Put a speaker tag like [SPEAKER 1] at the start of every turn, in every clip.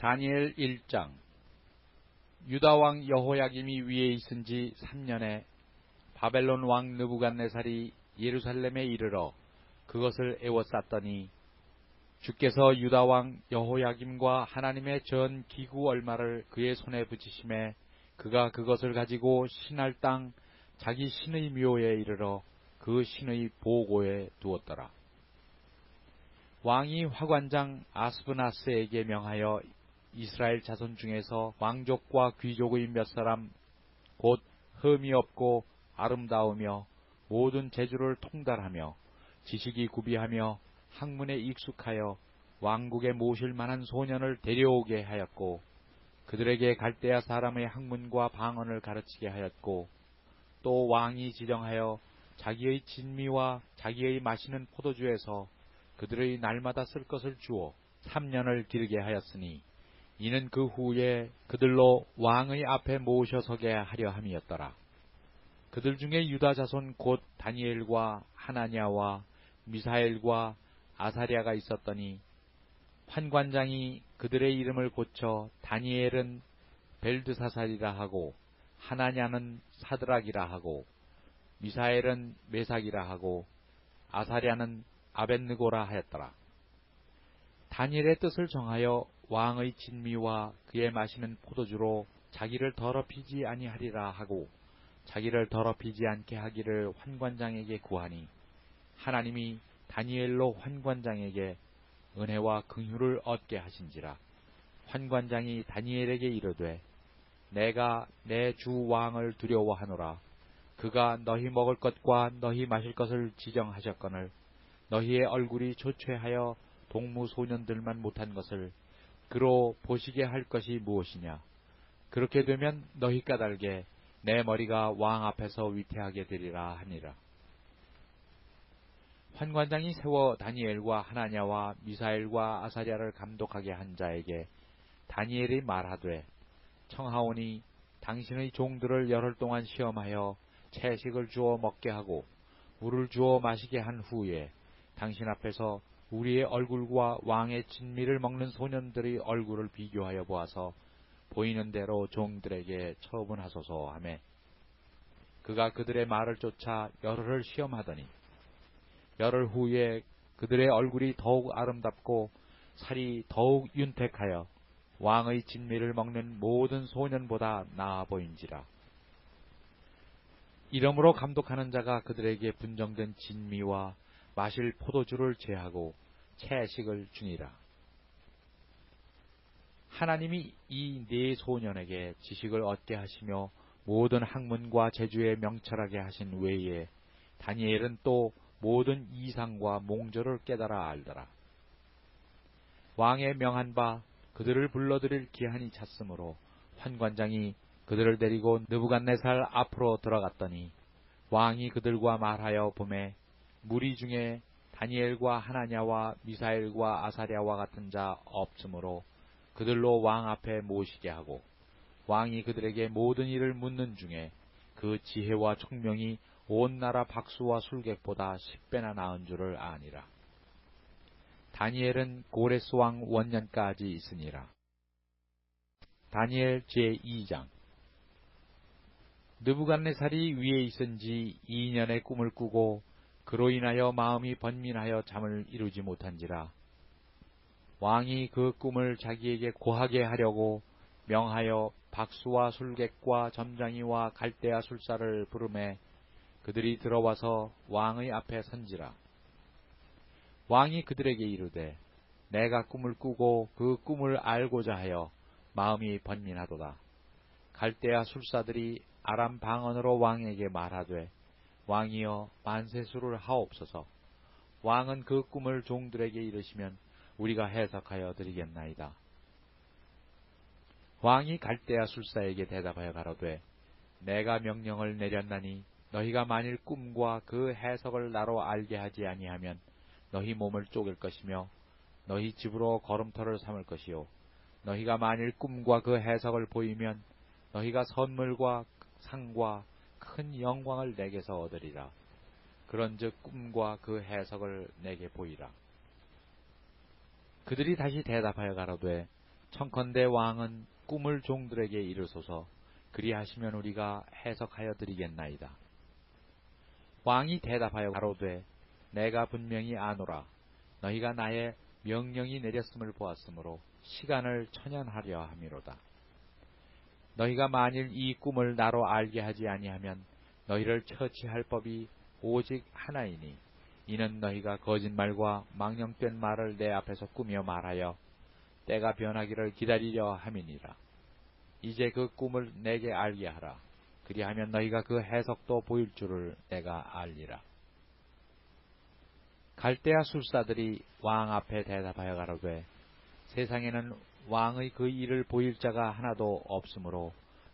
[SPEAKER 1] 다니엘 1장. 유다왕 여호야김이 위에 있은 지 3년에 바벨론 왕 느부갓네살이 예루살렘에 이르러 그것을 에워쌌더니 주께서 유다왕 여호야김과 하나님의 전 기구 얼마를 그의 손에 붙이심에 그가 그것을 가지고 신할 땅 자기 신의 묘에 이르러 그 신의 보고에 두었더라. 왕이 화관장 아스브나스에게 명하여 이스라엘 자손 중에서 왕족과 귀족의 몇 사람 곧 흠이 없고 아름다우며 모든 재주를 통달하며 지식이 구비하며 학문에 익숙하여 왕국에 모실 만한 소년을 데려오게 하였고 그들에게 갈대아 사람의 학문과 방언을 가르치게 하였고 또 왕이 지정하여 자기의 진미와 자기의 마시는 포도주에서 그들의 날마다 쓸 것을 주어 3년을 기르게 하였으니 이는 그 후에 그들로 왕의 앞에 모셔서게 하려 함이었더라. 그들 중에 유다 자손 곧 다니엘과 하나냐와 미사엘과 아사랴가 있었더니 환관장이 그들의 이름을 고쳐 다니엘은 벨드사살이라 하고 하나냐는 사드락이라 하고 미사엘은 메삭이라 하고 아사랴는 아벳느고라 하였더라. 다니엘의 뜻을 정하여 왕의 진미와 그의 마시는 포도주로 자기를 더럽히지 아니하리라 하고 자기를 더럽히지 않게 하기를 환관장에게 구하니 하나님이 다니엘로 환관장에게 은혜와 긍휼을 얻게 하신지라. 환관장이 다니엘에게 이르되 내가 내 주 왕을 두려워하노라. 그가 너희 먹을 것과 너희 마실 것을 지정하셨거늘 너희의 얼굴이 조퇴하여 동무 소년들만 못한 것을 그로 보시게 할 것이 무엇이냐. 그렇게 되면 너희 까닭에 내 머리가 왕 앞에서 위태하게 되리라 하니라. 환관장이 세워 다니엘과 하나냐와 미사엘과 아사랴를 감독하게 한 자에게 다니엘이 말하되 청하오니 당신의 종들을 열흘 동안 시험하여 채식을 주어 먹게 하고 물을 주어 마시게 한 후에 당신 앞에서 우리의 얼굴과 왕의 진미를 먹는 소년들의 얼굴을 비교하여 보아서 보이는 대로 종들에게 처분하소서 하매 그가 그들의 말을 쫓아 열흘을 시험하더니 열흘 후에 그들의 얼굴이 더욱 아름답고 살이 더욱 윤택하여 왕의 진미를 먹는 모든 소년보다 나아 보인지라. 이러므로 감독하는 자가 그들에게 분정된 진미와 마실 포도주를 제하고 채식을 주니라. 하나님이 이 네 소년에게 지식을 얻게 하시며 모든 학문과 재주에 명철하게 하신 외에 다니엘은 또 모든 이상과 몽조를 깨달아 알더라. 왕의 명한 바 그들을 불러들일 기한이 찼으므로 환관장이 그들을 데리고 느부갓네살 앞으로 들어갔더니 왕이 그들과 말하여 보매 무리 중에 다니엘과 하나냐와 미사엘과 아사랴와 같은 자 없으므로 그들로 왕 앞에 모시게 하고 왕이 그들에게 모든 일을 묻는 중에 그 지혜와 총명이 온 나라 박수와 술객보다 10배나 나은 줄을 아니라. 다니엘은 고레스 왕 원년까지 있으니라. 다니엘 제2장. 느부갓네살이 위에 있은 지 2년의 꿈을 꾸고 그로 인하여 마음이 번민하여 잠을 이루지 못한지라. 왕이 그 꿈을 자기에게 고하게 하려고 명하여 박수와 술객과 점장이와 갈대아 술사를 부르매 그들이 들어와서 왕의 앞에 선지라. 왕이 그들에게 이르되 내가 꿈을 꾸고 그 꿈을 알고자 하여 마음이 번민하도다. 갈대아 술사들이 아람 방언으로 왕에게 말하되 왕이여 만세수를 하옵소서. 왕은 그 꿈을 종들에게 이르시면 우리가 해석하여 드리겠나이다. 왕이 갈대아 술사에게 대답하여 가로되 내가 명령을 내렸나니 너희가 만일 꿈과 그 해석을 나로 알게 하지 아니하면 너희 몸을 쪼갤 것이며 너희 집으로 걸음터를 삼을 것이요 너희가 만일 꿈과 그 해석을 보이면 너희가 선물과 상과 큰 영광을 내게서 얻으리라. 그런즉 꿈과 그 해석을 내게 보이라. 그들이 다시 대답하여 가로되 청컨대 왕은 꿈을 종들에게 이르소서. 그리하시면 우리가 해석하여 드리겠나이다. 왕이 대답하여 가로되 내가 분명히 아노라. 너희가 나의 명령이 내렸음을 보았으므로 시간을 천연하려 함이로다. 너희가 만일 이 꿈을 나로 알게 하지 아니하면 너희를 처치할 법이 오직 하나이니 이는 너희가 거짓말과 망령된 말을 내 앞에서 꾸며 말하여 때가 변하기를 기다리려 함이니라. 이제 그 꿈을 내게 알게 하라. 그리하면 너희가 그 해석도 보일 줄을 내가 알리라. 갈대아 술사들이 왕 앞에 대답하여 가로되 세상에는 왕의 그 일을 보일 자가 하나도 없으므로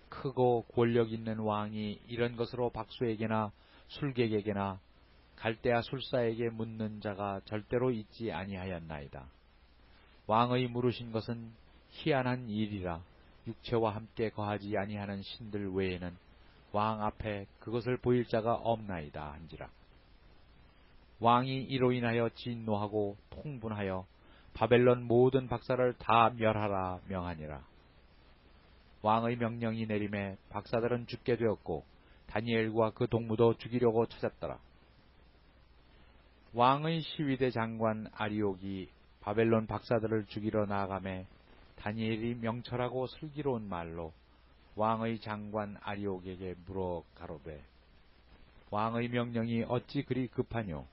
[SPEAKER 1] 크고 권력 있는 왕이 이런 것으로 박수에게나 술객에게나 갈대아 술사에게 묻는 자가 절대로 있지 아니하였나이다. 왕의 물으신 것은 희한한 일이라 육체와 함께 거하지 아니하는 신들 외에는 왕 앞에 그것을 보일 자가 없나이다 한지라. 왕이 이로 인하여 진노하고 통분하여 바벨론 모든 박사를 다 멸하라 명하니라. 왕의 명령이 내림에 박사들은 죽게 되었고 다니엘과 그 동무도 죽이려고 찾았더라. 왕의 시위대 장관 아리옥이 바벨론 박사들을 죽이러 나아가매 다니엘이 명철하고 슬기로운 말로 왕의 장관 아리옥에게 물어 가로되 왕의 명령이 어찌 그리 급하뇨?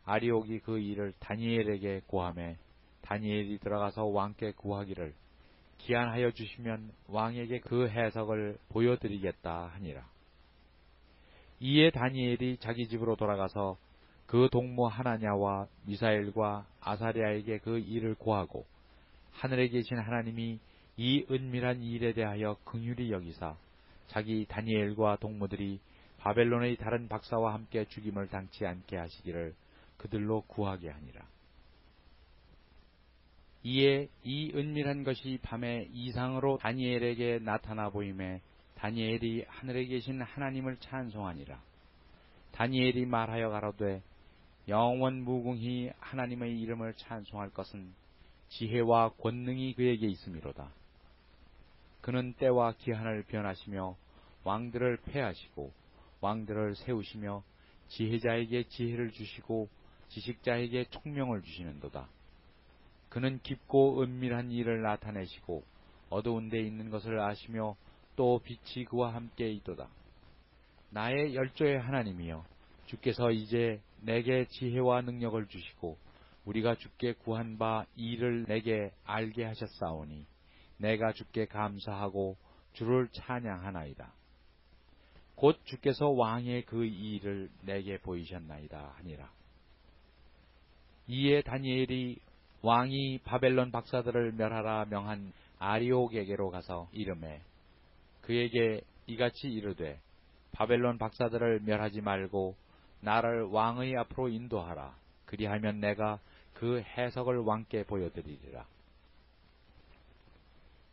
[SPEAKER 1] 아리옥이 그 일을 다니엘에게 고하매 다니엘이 들어가서 왕께 구하기를 기한하여 주시면 왕에게 그 해석을 보여드리겠다 하니라. 이에 다니엘이 자기 집으로 돌아가서 그 동무 하나냐와 미사엘과 아사랴에게 그 일을 고하고 하늘에 계신 하나님이 이 은밀한 일에 대하여 긍휼히 여기사 자기 다니엘과 동무들이 바벨론의 다른 박사와 함께 죽임을 당치 않게 하시기를 그들로 구하게 하니라. 이에 이 은밀한 것이 밤에 이상으로 다니엘에게 나타나 보임에 다니엘이 하늘에 계신 하나님을 찬송하니라. 다니엘이 말하여 가로되 영원 무궁히 하나님의 이름을 찬송할 것은 지혜와 권능이 그에게 있음이로다. 그는 때와 기한을 변하시며 왕들을 패하시고 왕들을 세우시며 지혜자에게 지혜를 주시고 지식자에게 총명을 주시는도다. 그는 깊고 은밀한 일을 나타내시고 어두운 데 있는 것을 아시며 또 빛이 그와 함께 있도다. 나의 열조의 하나님이여, 주께서 이제 내게 지혜와 능력을 주시고 우리가 주께 구한 바 이 일을 내게 알게 하셨사오니 내가 주께 감사하고 주를 찬양하나이다. 곧 주께서 왕의 그 일을 내게 보이셨나이다 하니라. 이에 다니엘이 왕이 바벨론 박사들을 멸하라 명한 아리옥에게로 가서 이르매 그에게 이같이 이르되 바벨론 박사들을 멸하지 말고 나를 왕의 앞으로 인도하라. 그리하면 내가 그 해석을 왕께 보여드리리라.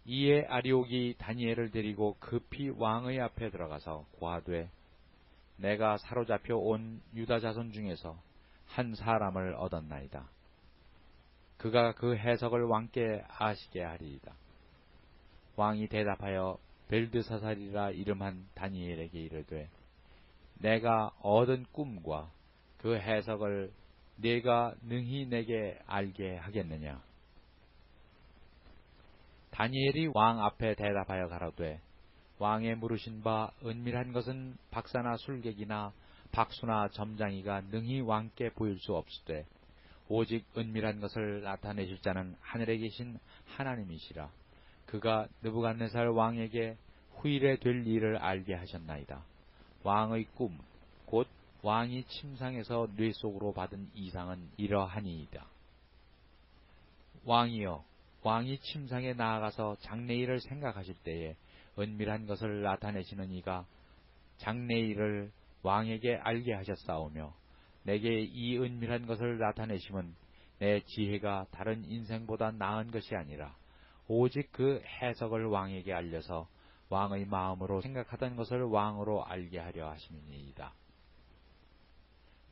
[SPEAKER 1] 이에 아리옥이 다니엘을 데리고 급히 왕의 앞에 들어가서 고하되 내가 사로잡혀 온 유다 자손 중에서 한 사람을 얻었나이다. 그가 그 해석을 왕께 아시게 하리이다. 왕이 대답하여 벨드사살이라 이름한 다니엘에게 이르되 내가 얻은 꿈과 그 해석을 네가 능히 내게 알게 하겠느냐. 다니엘이 왕 앞에 대답하여 가로되 왕의 물으신 바 은밀한 것은 박사나 술객이나 박수나 점장이가 능히 왕께 보일 수 없으되 오직 은밀한 것을 나타내실 자는 하늘에 계신 하나님이시라. 그가 느부갓네살 왕에게 후일에 될 일을 알게 하셨나이다. 왕의 꿈, 곧 왕이 침상에서 뇌 속으로 받은 이상은 이러하니이다. 왕이여, 왕이 침상에 나아가서 장래일을 생각하실 때에 은밀한 것을 나타내시는 이가 장래일을 왕에게 알게 하셨사오며 내게 이 은밀한 것을 나타내심은 내 지혜가 다른 인생보다 나은 것이 아니라 오직 그 해석을 왕에게 알려서 왕의 마음으로 생각하던 것을 왕으로 알게 하려 하심이니이다.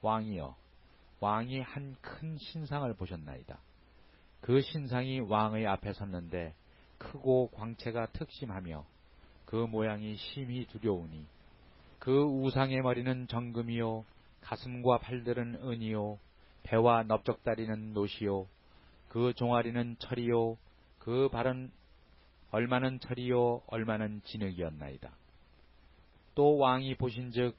[SPEAKER 1] 왕이여, 왕이 한 큰 신상을 보셨나이다. 그 신상이 왕의 앞에 섰는데 크고 광채가 특심하며 그 모양이 심히 두려우니 그 우상의 머리는 정금이요 가슴과 팔들은 은이요 배와 넓적다리는 노시요 그 종아리는 철이요 그 발은 얼마는 철이요 얼마는 진흙이었나이다. 또 왕이 보신즉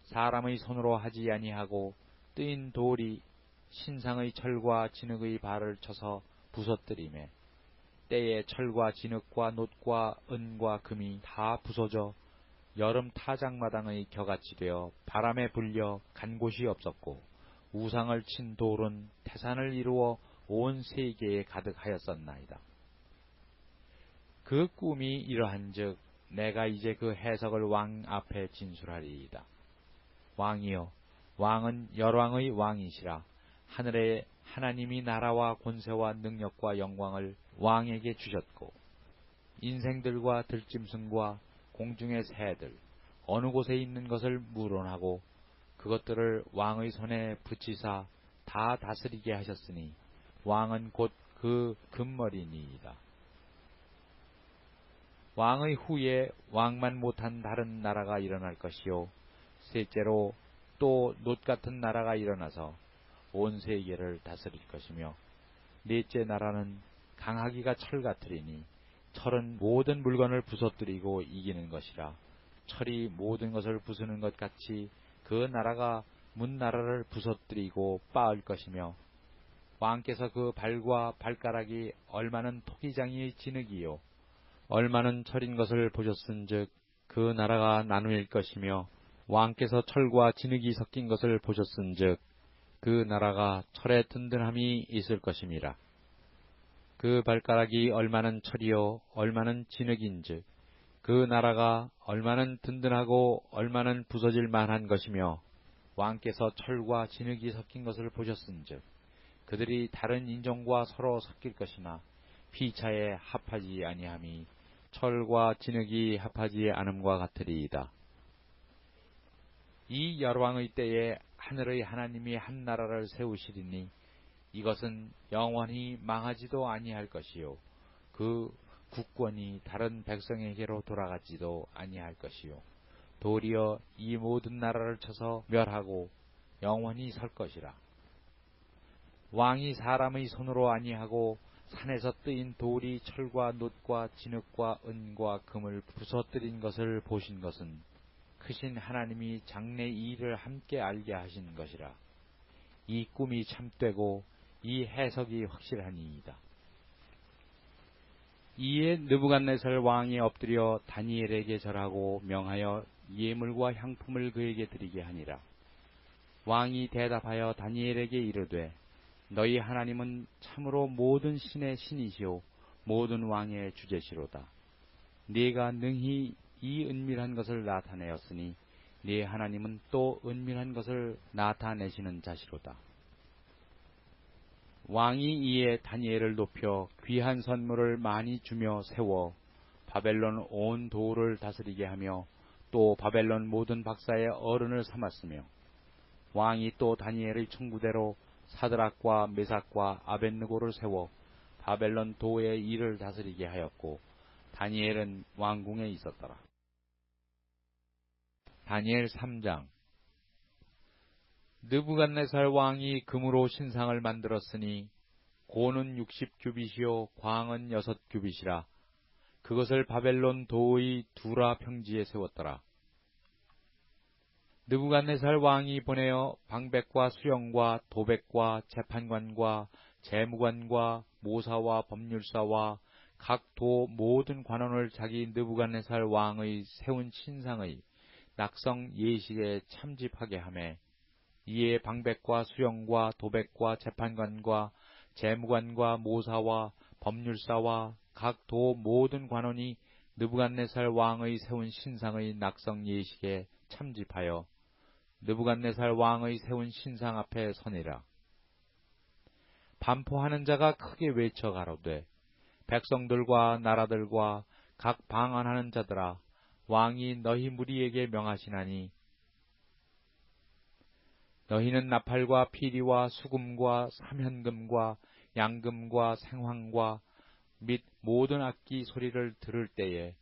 [SPEAKER 1] 사람의 손으로 하지 아니하고 뜨인 돌이 신상의 철과 진흙의 발을 쳐서 부서뜨리매 때에 철과 진흙과 놋과 은과 금이 다 부서져 여름 타작마당의 겨같이 되어 바람에 불려 간 곳이 없었고 우상을 친 돌은 태산을 이루어 온 세계에 가득하였었나이다. 그 꿈이 이러한즉 내가 이제 그 해석을 왕 앞에 진술하리이다. 왕이여, 왕은 열왕의 왕이시라. 하늘의 하나님이 나라와 권세와 능력과 영광을 왕에게 주셨고 인생들과 들짐승과 공중의 새들 어느 곳에 있는 것을 물어나고 그것들을 왕의 손에 붙이사 다 다스리게 하셨으니 왕은 곧 그 금머리니이다. 왕의 후에 왕만 못한 다른 나라가 일어날 것이요 셋째로 또 놋 같은 나라가 일어나서 온 세계를 다스릴 것이며 넷째 나라는 강하기가 철 같으리니 철은 모든 물건을 부서뜨리고 이기는 것이라 철이 모든 것을 부수는 것 같이 그 나라가 문나라를 부서뜨리고 빻을 것이며 왕께서 그 발과 발가락이 얼마는 토기장이의 진흙이요 얼마는 철인 것을 보셨은즉 그 나라가 나누일 것이며 왕께서 철과 진흙이 섞인 것을 보셨은즉 그 나라가 철의 든든함이 있을 것임이라. 그 발가락이 얼마는 철이요 얼마는 진흙인즉 그 나라가 얼마는 든든하고 얼마는 부서질 만한 것이며 왕께서 철과 진흙이 섞인 것을 보셨은즉 그들이 다른 인종과 서로 섞일 것이나 피차에 합하지 아니함이 철과 진흙이 합하지 않음과 같으리이다. 이 열왕의 때에 하늘의 하나님이 한 나라를 세우시리니 이것은 영원히 망하지도 아니할 것이요 그 국권이 다른 백성에게로 돌아가지도 아니할 것이요 도리어 이 모든 나라를 쳐서 멸하고 영원히 설 것이라. 왕이 사람의 손으로 아니하고 산에서 뜨인 돌이 철과 놋과 진흙과 은과 금을 부서뜨린 것을 보신 것은 크신 하나님이 장래 이 일을 함께 알게 하신 것이라. 이 꿈이 참되고 이 해석이 확실하니이다. 이에 느부갓네살 왕이 엎드려 다니엘에게 절하고 명하여 예물과 향품을 그에게 드리게 하니라. 왕이 대답하여 다니엘에게 이르되 너희 하나님은 참으로 모든 신의 신이시오 모든 왕의 주제시로다. 네가 능히 이 은밀한 것을 나타내었으니 네 하나님은 또 은밀한 것을 나타내시는 자시로다. 왕이 이에 다니엘을 높여 귀한 선물을 많이 주며 세워 바벨론 온 도를 다스리게 하며 또 바벨론 모든 박사의 어른을 삼았으며 왕이 또 다니엘의 청구대로 사드락과 메삭과 아벳느고를 세워 바벨론 도의 일을 다스리게 하였고 다니엘은 왕궁에 있었더라. 다니엘 3장. 느부갓네살 왕이 금으로 신상을 만들었으니 고는 60규빗이요 광은 6규빗이라. 그것을 바벨론 도의 두라 평지에 세웠더라. 느부갓네살 왕이 보내어 방백과 수령과 도백과 재판관과 재무관과 모사와 법률사와 각 도 모든 관원을 자기 느부갓네살 왕의 세운 신상의 낙성 예식에 참집하게 하매 이에 방백과 수령과 도백과 재판관과 재무관과 모사와 법률사와 각 도 모든 관원이 느부갓네살 왕의 세운 신상의 낙성 예식에 참집하여 느부갓네살 왕의 세운 신상 앞에 서니라. 반포하는 자가 크게 외쳐 가로되 백성들과 나라들과 각 방언하는 자들아 왕이 너희 무리에게 명하시나니 너희는 나팔과 피리와 수금과 삼현금과 양금과 생황과 및 모든 악기 소리를 들을 때에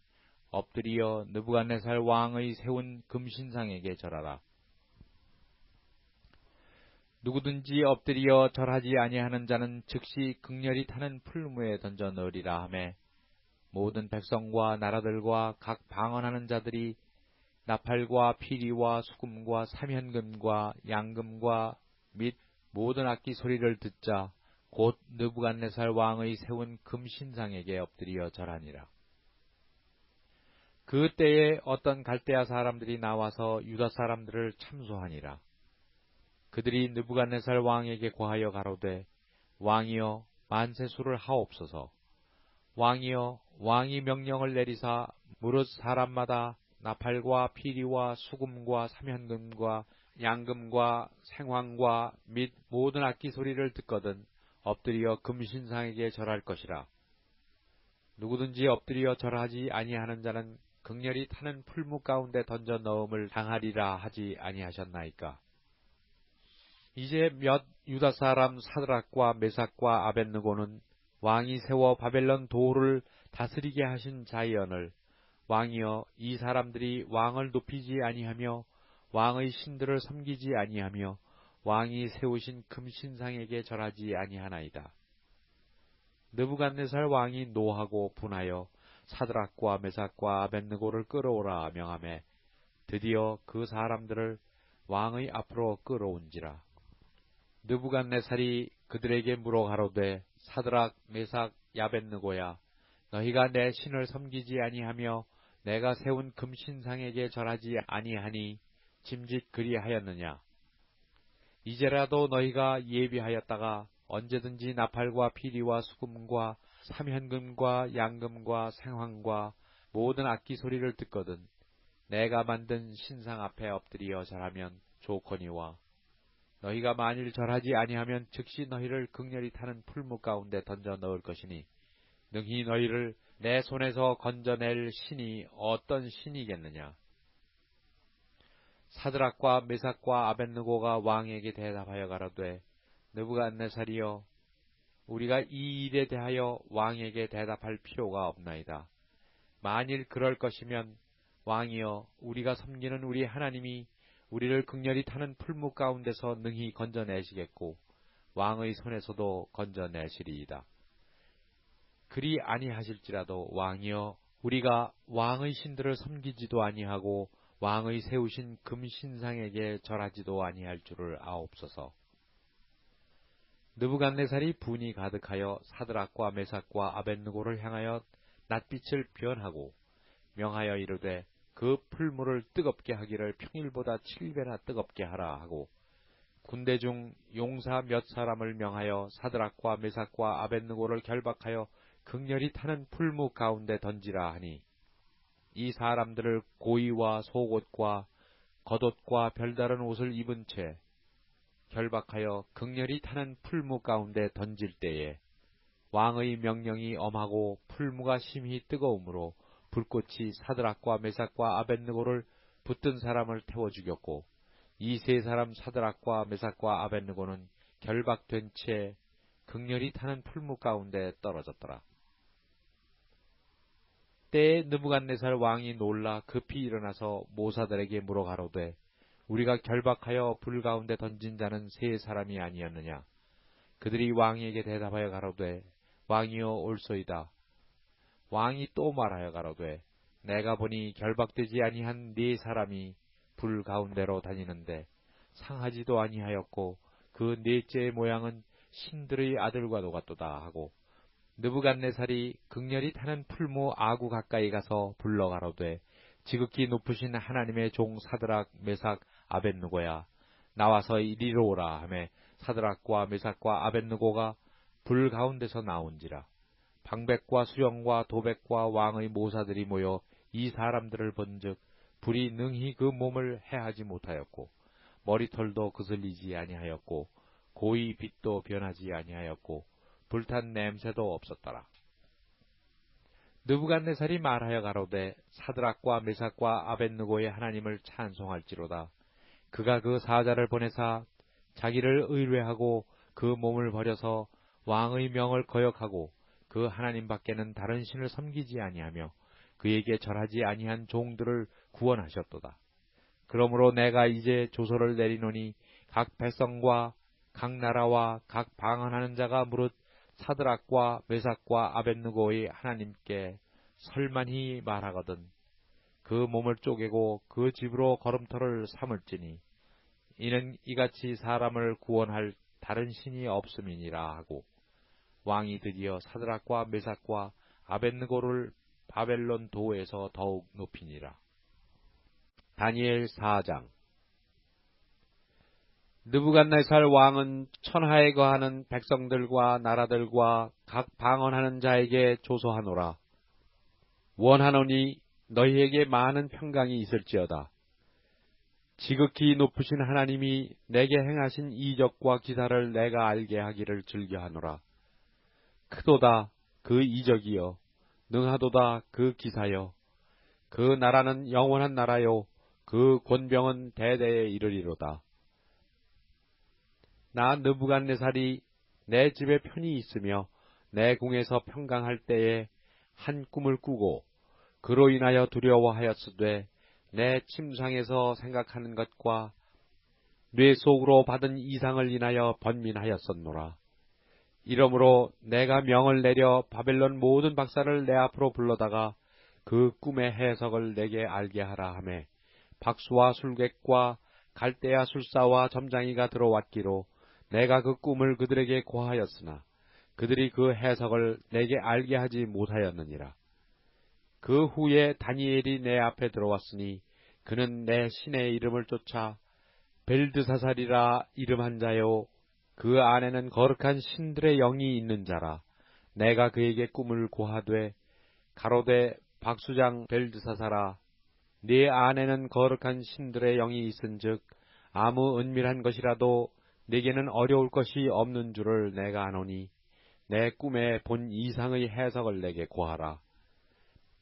[SPEAKER 1] 엎드리어 느부갓네살 왕의 세운 금신상에게 절하라. 누구든지 엎드리어 절하지 아니하는 자는 즉시 극렬히 타는 풀무에 던져 넣으리라 하매 모든 백성과 나라들과 각 방언하는 자들이 나팔과 피리와 수금과 삼현금과 양금과 및 모든 악기 소리를 듣자 곧 느부갓네살 왕의 세운 금신상에게 엎드리어 절하니라. 그 때에 어떤 갈대아 사람들이 나와서 유다 사람들을 참소하니라. 그들이 느부갓네살 왕에게 고하여 가로되 왕이여 만세수를 하옵소서. 왕이여 왕이 명령을 내리사 무릇 사람마다 나팔과 피리와 수금과 삼현금과 양금과 생황과 및 모든 악기 소리를 듣거든 엎드리어 금신상에게 절할 것이라. 누구든지 엎드리어 절하지 아니하는 자는 극렬히 타는 풀무 가운데 던져 넣음을 당하리라 하지 아니하셨나이까. 이제 몇 유다 사람 사드락과 메삭과 아벳느고는 왕이 세워 바벨론 도를 다스리게 하신 자이언을 왕이여 이 사람들이 왕을 높이지 아니하며 왕의 신들을 섬기지 아니하며 왕이 세우신 금신상에게 절하지 아니하나이다. 느부갓네살 왕이 노하고 분하여 사드락과 메삭과 아벳느고를 끌어오라 명하매 드디어 그 사람들을 왕의 앞으로 끌어온지라. 느부갓네살이 그들에게 물어 가로되 사드락 메삭 아벳느고야 너희가 내 신을 섬기지 아니하며 내가 세운 금신상에게 절하지 아니하니 짐짓 그리하였느냐. 이제라도 너희가 예비하였다가 언제든지 나팔과 피리와 수금과 삼현금과 양금과 생황과 모든 악기 소리를 듣거든 내가 만든 신상 앞에 엎드리어 절하면 좋거니와 너희가 만일 절하지 아니하면 즉시 너희를 극렬히 타는 풀무 가운데 던져 넣을 것이니 능히 너희를 내 손에서 건져낼 신이 어떤 신이겠느냐. 사드락과 메삭과 아벳느고가 왕에게 대답하여 가로되 느부갓네살이여 우리가 이 일에 대하여 왕에게 대답할 필요가 없나이다. 만일 그럴 것이면 왕이여 우리가 섬기는 우리 하나님이 우리를 극렬히 타는 풀무 가운데서 능히 건져내시겠고 왕의 손에서도 건져내시리이다. 그리 아니하실지라도 왕이여 우리가 왕의 신들을 섬기지도 아니하고 왕의 세우신 금신상에게 절하지도 아니할 줄을 아옵소서. 느부갓네살이 분이 가득하여 사드락과 메삭과 아벳느고를 향하여 낯빛을 변하고 명하여 이르되 그 풀무를 뜨겁게 하기를 평일보다 7배나 뜨겁게 하라 하고 군대 중 용사 몇 사람을 명하여 사드락과 메삭과 아벳느고를 결박하여 극렬히 타는 풀무 가운데 던지라 하니 이 사람들을 고이와 속옷과 겉옷과 별다른 옷을 입은 채 결박하여 극렬히 타는 풀무 가운데 던질 때에 왕의 명령이 엄하고 풀무가 심히 뜨거우므로 불꽃이 사드락과 메삭과 아벳느고를 붙든 사람을 태워 죽였고 이 세 사람 사드락과 메삭과 아벳느고는 결박된 채 극렬히 타는 풀무 가운데 떨어졌더라. 때에 느부갓네살 왕이 놀라 급히 일어나서 모사들에게 물어 가로되 우리가 결박하여 불 가운데 던진 자는 세 사람이 아니었느냐. 그들이 왕에게 대답하여 가로되 왕이여 옳소이다. 왕이 또 말하여 가로되 내가 보니 결박되지 아니한 네 사람이 불 가운데로 다니는데 상하지도 아니하였고 그 넷째의 모양은 신들의 아들과 같도다 하고 느부갓네살이 극렬히 타는 풀무 아구 가까이 가서 불러 가로되 지극히 높으신 하나님의 종 사드락 메삭 아벳느고야 나와서 이리로 오라 하매 사드락과 메삭과 아벳느고가 불 가운데서 나온지라. 방백과 수령과 도백과 왕의 모사들이 모여 이 사람들을 본즉 불이 능히 그 몸을 해하지 못하였고 머리털도 그슬리지 아니하였고 고이 빛도 변하지 아니하였고 불탄 냄새도 없었더라. 느부갓네살이 말하여 가로되 사드락과 메삭과 아벳느고의 하나님을 찬송할지로다. 그가 그 사자를 보내사 자기를 의뢰하고 그 몸을 버려서 왕의 명을 거역하고 그 하나님 밖에는 다른 신을 섬기지 아니하며 그에게 절하지 아니한 종들을 구원하셨도다. 그러므로 내가 이제 조서를 내리노니 각 백성과 각 나라와 각 방언하는 자가 무릇 사드락과 메삭과 아벳느고의 하나님께 설만히 말하거든 그 몸을 쪼개고 그 집으로 걸음터를 삼을지니 이는 이같이 사람을 구원할 다른 신이 없음이니라 하고 왕이 드디어 사드락과 메삭과 아벳느고를 바벨론 도에서 더욱 높이니라. 다니엘 4장. 느부갓네살 왕은 천하에 거하는 백성들과 나라들과 각 방언하는 자에게 조소하노라. 원하노니 너희에게 많은 평강이 있을지어다. 지극히 높으신 하나님이 내게 행하신 이적과 기사를 내가 알게 하기를 즐겨하노라. 크도다 그 이적이여, 능하도다 그 기사여. 그 나라는 영원한 나라요, 그 권병은 대대에 이르리로다. 나 느부갓네살이 내 집에 편히 있으며 내 궁에서 평강할 때에 한 꿈을 꾸고 그로 인하여 두려워하였으되 내 침상에서 생각하는 것과 뇌 속으로 받은 이상을 인하여 번민하였었노라. 이러므로 내가 명을 내려 바벨론 모든 박사를 내 앞으로 불러다가 그 꿈의 해석을 내게 알게 하라 하매 박수와 술객과 갈대아 술사와 점장이가 들어왔기로 내가 그 꿈을 그들에게 고하였으나 그들이 그 해석을 내게 알게 하지 못하였느니라. 그 후에 다니엘이 내 앞에 들어왔으니 그는 내 신의 이름을 쫓아 벨드사살이라 이름한 자요 그 안에는 거룩한 신들의 영이 있는 자라. 내가 그에게 꿈을 고하되 가로되 박수장 벨드사살아 네 안에는 거룩한 신들의 영이 있은즉 아무 은밀한 것이라도 네게는 어려울 것이 없는 줄을 내가 아노니 내 꿈에 본 이상의 해석을 내게 고하라.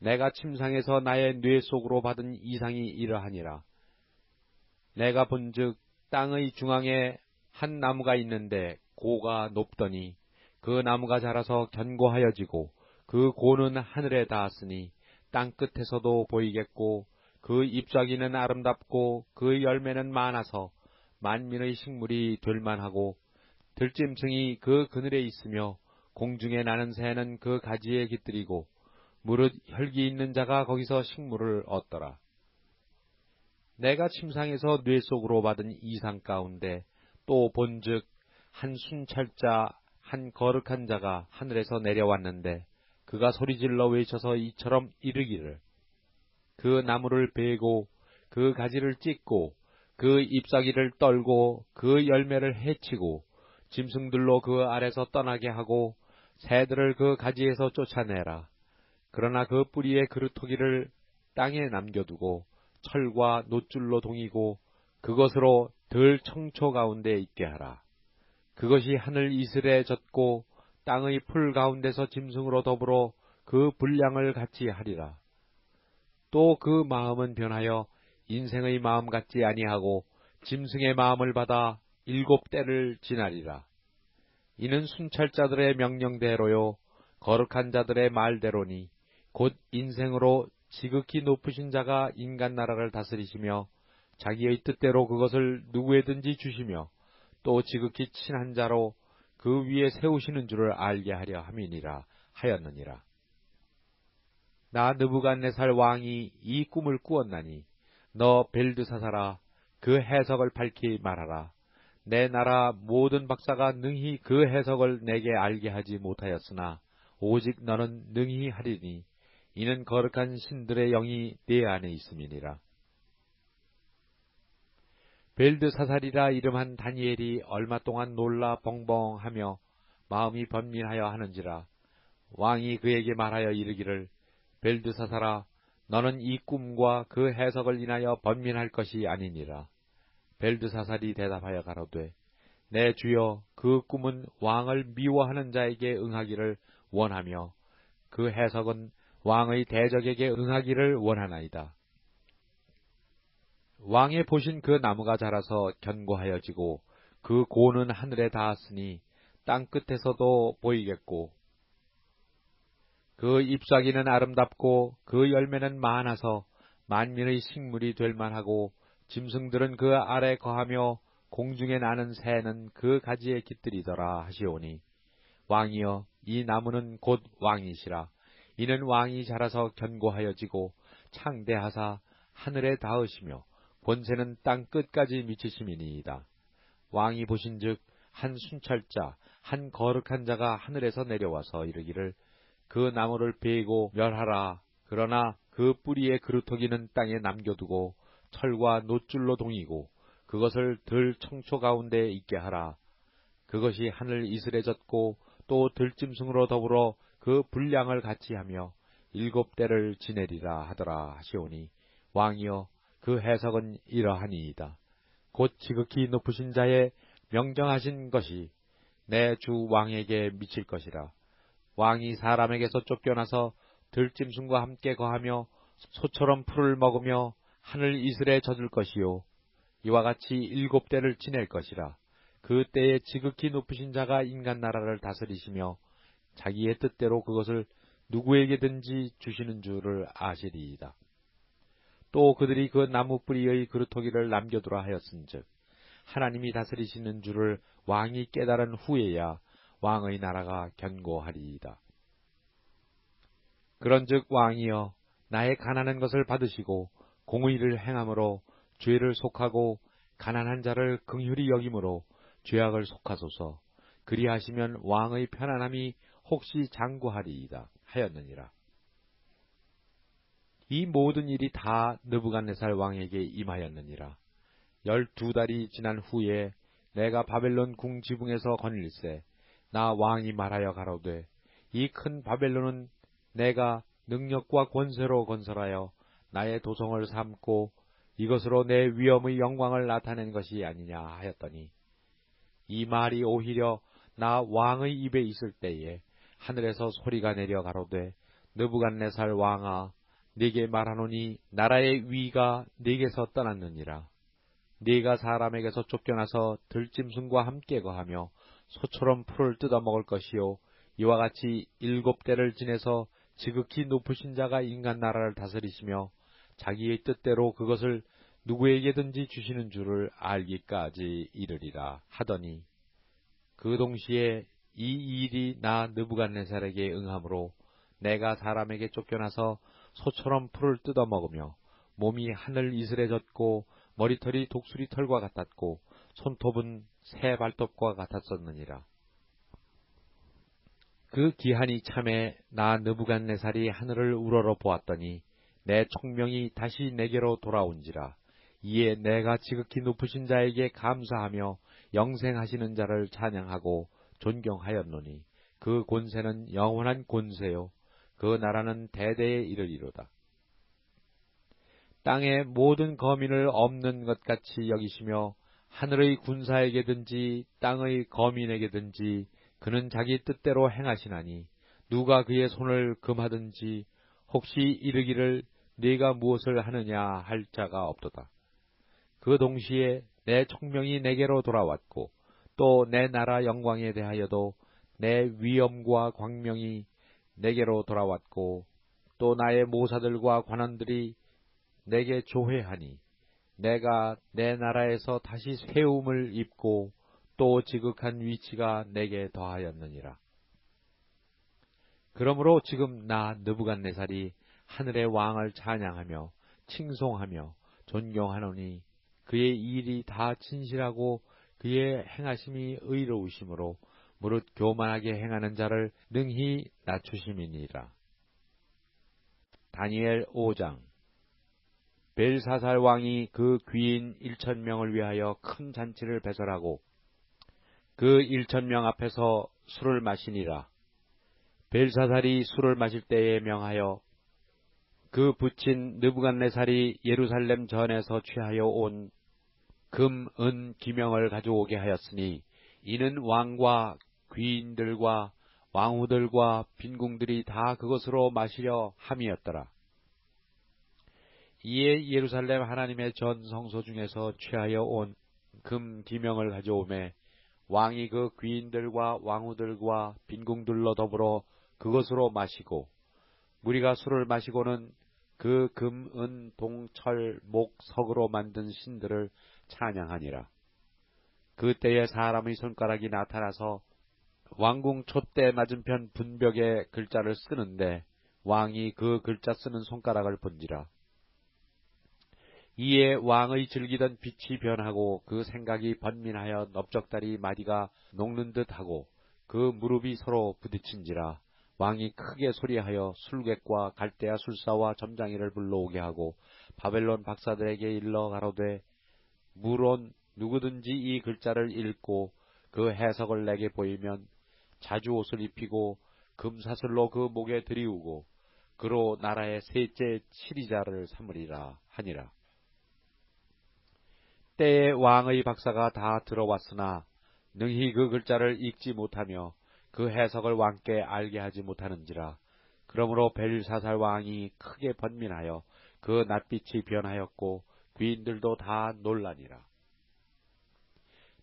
[SPEAKER 1] 내가 침상에서 나의 뇌 속으로 받은 이상이 이러하니라. 내가 본즉 땅의 중앙에 한 나무가 있는데 고가 높더니 그 나무가 자라서 견고하여지고 그 고는 하늘에 닿았으니 땅 끝에서도 보이겠고 그 잎사귀는 아름답고 그 열매는 많아서 만민의 식물이 될만하고 들짐승이 그 그늘에 있으며 공중에 나는 새는 그 가지에 깃들이고 무릇 혈기 있는 자가 거기서 식물을 얻더라. 내가 침상에서 뇌 속으로 받은 이상 가운데 또 본즉 한 순찰자 한 거룩한 자가 하늘에서 내려왔는데 그가 소리질러 외쳐서 이처럼 이르기를 그 나무를 베고 그 가지를 찢고 그 잎사귀를 떨고 그 열매를 해치고 짐승들로 그 아래서 떠나게 하고 새들을 그 가지에서 쫓아내라. 그러나 그 뿌리의 그루터기를 땅에 남겨두고 철과 놋줄로 동이고 그것으로 들 청초 가운데 있게 하라. 그것이 하늘 이슬에 젖고 땅의 풀 가운데서 짐승으로 더불어 그 분량을 같이 하리라. 또 그 마음은 변하여 인생의 마음 같지 아니하고 짐승의 마음을 받아 7때를 지나리라. 이는 순찰자들의 명령대로요 거룩한 자들의 말대로니 곧 인생으로 지극히 높으신 자가 인간 나라를 다스리시며 자기의 뜻대로 그것을 누구에든지 주시며 또 지극히 친한 자로 그 위에 세우시는 줄을 알게 하려 함이니라 하였느니라. 나 느부갓네살 왕이 이 꿈을 꾸었나니 너 벨드사살아 그 해석을 밝히 말하라. 내 나라 모든 박사가 능히 그 해석을 내게 알게 하지 못하였으나 오직 너는 능히 하리니 이는 거룩한 신들의 영이 네 안에 있음이니라. 벨드사살이라 이름한 다니엘이 얼마 동안 놀라 벙벙하며 마음이 번민하여 하는지라. 왕이 그에게 말하여 이르기를 벨드사살아 너는 이 꿈과 그 해석을 인하여 번민할 것이 아니니라. 벨드사살이 대답하여 가로되 내 주여 그 꿈은 왕을 미워하는 자에게 응하기를 원하며 그 해석은 왕의 대적에게 응하기를 원하나이다. 왕의 보신 그 나무가 자라서 견고하여지고 그 고는 하늘에 닿았으니 땅 끝에서도 보이겠고 그 잎사귀는 아름답고 그 열매는 많아서 만민의 식물이 될 만하고 짐승들은 그 아래 거하며 공중에 나는 새는 그 가지에 깃들이더라 하시오니 왕이여 이 나무는 곧 왕이시라. 이는 왕이 자라서 견고하여지고 창대하사 하늘에 닿으시며 권세는 땅 끝까지 미치심이니이다. 왕이 보신즉 한 순찰자 한 거룩한 자가 하늘에서 내려와서 이르기를 그 나무를 베고 멸하라. 그러나 그 뿌리의 그루터기는 땅에 남겨두고 철과 놋줄로 동이고 그것을 들 청초 가운데 있게 하라. 그것이 하늘 이슬에 젖고 또 들짐승으로 더불어 그 분량을 같이 하며 7대를 지내리라 하더라 하시오니 왕이여 그 해석은 이러하니이다. 곧 지극히 높으신 자의 명정하신 것이 내 주 왕에게 미칠 것이라. 왕이 사람에게서 쫓겨나서 들짐승과 함께 거하며 소처럼 풀을 먹으며 하늘 이슬에 젖을 것이요 이와 같이 7대를 지낼 것이라. 그 때에 지극히 높으신 자가 인간 나라를 다스리시며 자기의 뜻대로 그것을 누구에게든지 주시는 줄을 아시리이다. 또 그들이 그 나무 뿌리의 그루터기를 남겨두라 하였은즉 하나님이 다스리시는 줄을 왕이 깨달은 후에야 왕의 나라가 견고하리이다. 그런즉 왕이여 나의 가난한 것을 받으시고 공의를 행함으로 죄를 속하고 가난한 자를 긍휼히 여김으로 죄악을 속하소서. 그리하시면 왕의 편안함이 혹시 장구하리이다 하였느니라. 이 모든 일이 다 느부갓네살 왕에게 임하였느니라. 12달이 지난 후에 내가 바벨론 궁 지붕에서 거닐세 나 왕이 말하여 가로되 이 큰 바벨론은 내가 능력과 권세로 건설하여 나의 도성을 삼고 이것으로 내 위엄의 영광을 나타낸 것이 아니냐 하였더니 이 말이 오히려 나 왕의 입에 있을 때에 하늘에서 소리가 내려 가로되 느부갓네살 왕아 네게 말하노니 나라의 위가 네게서 떠났느니라. 네가 사람에게서 쫓겨나서 들짐승과 함께 거하며 소처럼 풀을 뜯어먹을 것이요 이와 같이 7대를 지내서 지극히 높으신 자가 인간 나라를 다스리시며 자기의 뜻대로 그것을 누구에게든지 주시는 줄을 알기까지 이르리라 하더니 그 동시에 이 일이 나 느부갓네살에게 응함으로 내가 사람에게 쫓겨나서 소처럼 풀을 뜯어먹으며 몸이 하늘 이슬에 젖고 머리털이 독수리 털과 같았고 손톱은 새 발톱과 같았었느니라. 그 기한이 참에 나 느부갓네살이 하늘을 우러러 보았더니 내 총명이 다시 내게로 돌아온지라. 이에 내가 지극히 높으신 자에게 감사하며 영생하시는 자를 찬양하고 존경하였노니 그 권세는 영원한 권세요 그 나라는 대대에 이르리로다. 땅의 모든 거민을 없는 것 같이 여기시며 하늘의 군사에게든지 땅의 거민에게든지 그는 자기 뜻대로 행하시나니 누가 그의 손을 금하든지 혹시 이르기를 네가 무엇을 하느냐 할 자가 없도다. 그 동시에 내 총명이 내게로 돌아왔고 또 내 나라 영광에 대하여도 내 위엄과 광명이 내게로 돌아왔고 또 나의 모사들과 관원들이 내게 조회하니 내가 내 나라에서 다시 세움을 입고 또 지극한 위치가 내게 더하였느니라. 그러므로 지금 나 느부갓네살이 하늘의 왕을 찬양하며 칭송하며 존경하노니 그의 일이 다 진실하고 그의 행하심이 의로우심으로 무릇 교만하게 행하는 자를 능히 낮추심이니라. 다니엘 5장. 벨사살 왕이 그 귀인 1000명을 위하여 큰 잔치를 배설하고 그 1000명 앞에서 술을 마시니라. 벨사살이 술을 마실 때에 명하여 그 부친 느부갓네살이 예루살렘 전에서 취하여 온 금, 은, 기명을 가져오게 하였으니 이는 왕과 귀인들과 왕후들과 빈궁들이 다 그것으로 마시려 함이었더라. 이에 예루살렘 하나님의 전 성소 중에서 취하여 온 금 기명을 가져오매 왕이 그 귀인들과 왕후들과 빈궁들로 더불어 그것으로 마시고
[SPEAKER 2] 무리가 술을 마시고는 그 금, 은, 동, 철, 목, 석으로 만든 신들을 찬양하니라. 그때에 사람의 손가락이 나타나서 왕궁 촛대 맞은편 분벽에 글자를 쓰는데 왕이 그 글자 쓰는 손가락을 본지라. 이에 왕의 즐기던 빛이 변하고 그 생각이 번민하여 넓적다리 마디가 녹는 듯하고 그 무릎이 서로 부딪힌지라. 왕이 크게 소리하여 술객과 갈대아 술사와 점장이를 불러오게 하고 바벨론 박사들에게 일러 가로되 물론 누구든지 이 글자를 읽고 그 해석을 내게 보이면 자주 옷을 입히고 금사슬로 그 목에 들이우고 그로 나라의 셋째 치리자를 삼으리라 하니라. 때에 왕의 박사가 다 들어왔으나 능히 그 글자를 읽지 못하며 그 해석을 왕께 알게 하지 못하는지라. 그러므로 벨사살 왕이 크게 번민하여 그 낯빛이 변하였고 귀인들도 다 놀라니라.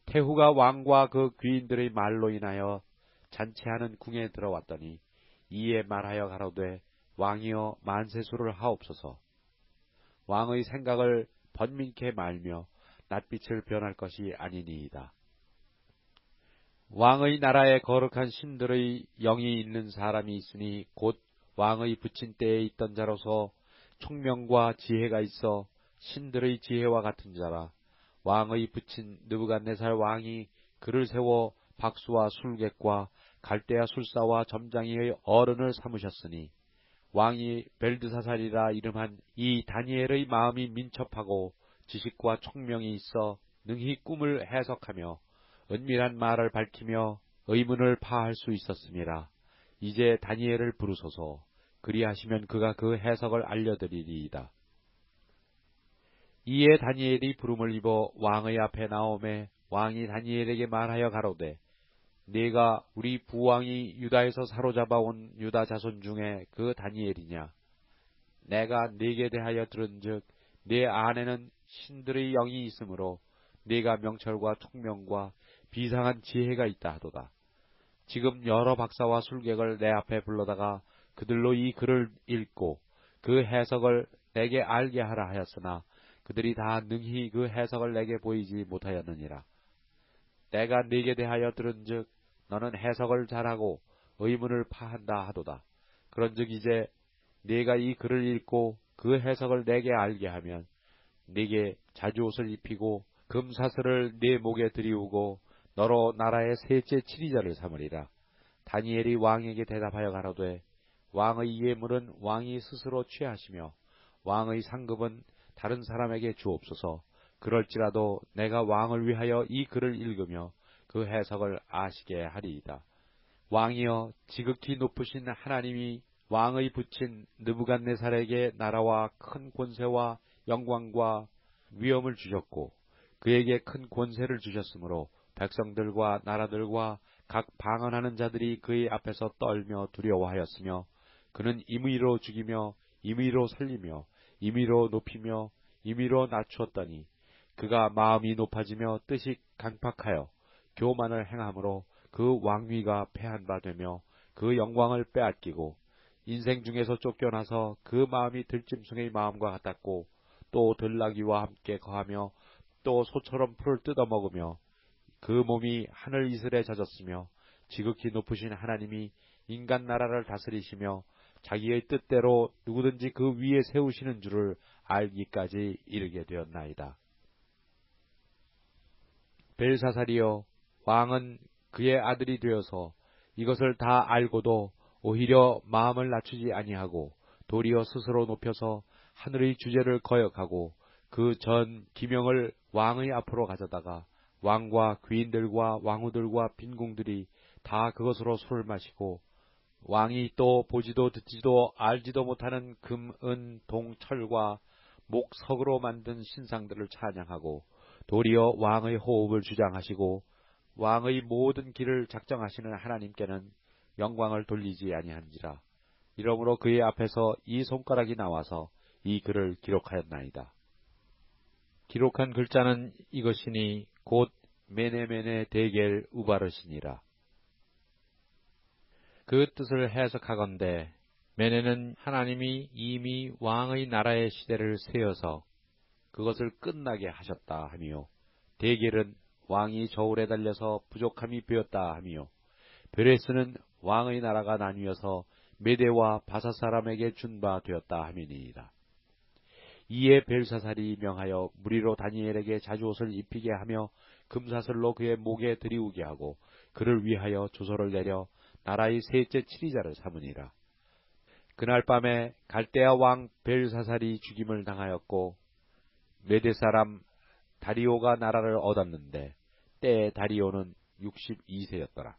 [SPEAKER 2] 태후가 왕과 그 귀인들의 말로 인하여 잔치하는 궁에 들어왔더니 이에 말하여 가로되 왕이여 만세수를 하옵소서. 왕의 생각을 번민케 말며 낯빛을 변할 것이 아니니이다. 왕의 나라에 거룩한 신들의 영이 있는 사람이 있으니 곧 왕의 부친 때에 있던 자로서 총명과 지혜가 있어 신들의 지혜와 같은 자라. 왕의 부친 느부갓네살 왕이 그를 세워 박수와 술객과 갈대아 술사와 점장이의 어른을 삼으셨으니 왕이 벨드사살이라 이름한 이 다니엘의 마음이 민첩하고 지식과 총명이 있어 능히 꿈을 해석하며 은밀한 말을 밝히며 의문을 파할 수 있었음이라. 이제 다니엘을 부르소서. 그리하시면 그가 그 해석을 알려드리리이다. 이에 다니엘이 부름을 입어 왕의 앞에 나오매 왕이 다니엘에게 말하여 가로되 네가 우리 부왕이 유다에서 사로잡아 온 유다 자손 중에 그 다니엘이냐? 내가 네게 대하여 들은즉 네 안에는 신들의 영이 있으므로 네가 명철과 총명과 비상한 지혜가 있다 하도다. 지금 여러 박사와 술객을 내 앞에 불러다가 그들로 이 글을 읽고 그 해석을 내게 알게 하라 하였으나 그들이 다 능히 그 해석을 내게 보이지 못하였느니라. 내가 네게 대하여 들은즉 너는 해석을 잘하고 의문을 파한다 하도다. 그런즉 이제 네가 이 글을 읽고 그 해석을 내게 알게 하면 네게 자주옷을 입히고 금사슬을 네 목에 들이우고 너로 나라의 셋째 치리자를 삼으리라. 다니엘이 왕에게 대답하여 가로되 왕의 예물은 왕이 스스로 취하시며 왕의 상급은 다른 사람에게 주옵소서. 그럴지라도 내가 왕을 위하여 이 글을 읽으며 그 해석을 아시게 하리이다. 왕이여 지극히 높으신 하나님이 왕의 부친 느부갓네살에게 나라와 큰 권세와 영광과 위엄을 주셨고 그에게 큰 권세를 주셨으므로 백성들과 나라들과 각 방언하는 자들이 그의 앞에서 떨며 두려워하였으며 그는 임의로 죽이며 임의로 살리며 임의로 높이며 임의로 낮추었더니 그가 마음이 높아지며 뜻이 강팍하여 교만을 행함으로 그 왕위가 패한 바 되며 그 영광을 빼앗기고 인생 중에서 쫓겨나서 그 마음이 들짐승의 마음과 같았고 또 들나귀와 함께 거하며 또 소처럼 풀을 뜯어먹으며 그 몸이 하늘 이슬에 젖었으며 지극히 높으신 하나님이 인간 나라를 다스리시며 자기의 뜻대로 누구든지 그 위에 세우시는 줄을 알기까지 이르게 되었나이다. 벨사살이여 왕은 그의 아들이 되어서 이것을 다 알고도 오히려 마음을 낮추지 아니하고 도리어 스스로 높여서 하늘의 주제를 거역하고 그 전 기명을 왕의 앞으로 가져다가 왕과 귀인들과 왕후들과 빈궁들이 다 그것으로 술을 마시고 왕이 또 보지도 듣지도 알지도 못하는 금, 은, 동, 철과 목, 석으로 만든 신상들을 찬양하고 도리어 왕의 호흡을 주장하시고 왕의 모든 길을 작정하시는 하나님께는 영광을 돌리지 아니한지라. 이러므로 그의 앞에서 이 손가락이 나와서 이 글을 기록하였나이다. 기록한 글자는 이것이니 곧 메네메네 데겔 우바르시니라. 그 뜻을 해석하건대 매네는 하나님이 이미 왕의 나라의 시대를 세어서 그것을 끝나게 하셨다 하며, 데겔은 왕이 저울에 달려서 부족함이 베었다 하며, 베레스는 왕의 나라가 나뉘어서 메대와 바사 사람에게 준 바 되었다 하미니이다. 이에 벨사살이 명하여 무리로 다니엘에게 자주옷을 입히게 하며 금사슬로 그의 목에 들이우게 하고 그를 위하여 조서를 내려 나라의 셋째 치리자를 삼으니라. 그날 밤에 갈대아 왕 벨사살이 죽임을 당하였고 메대 사람 다리오가 나라를 얻었는데 때에 다리오는 62세였더라.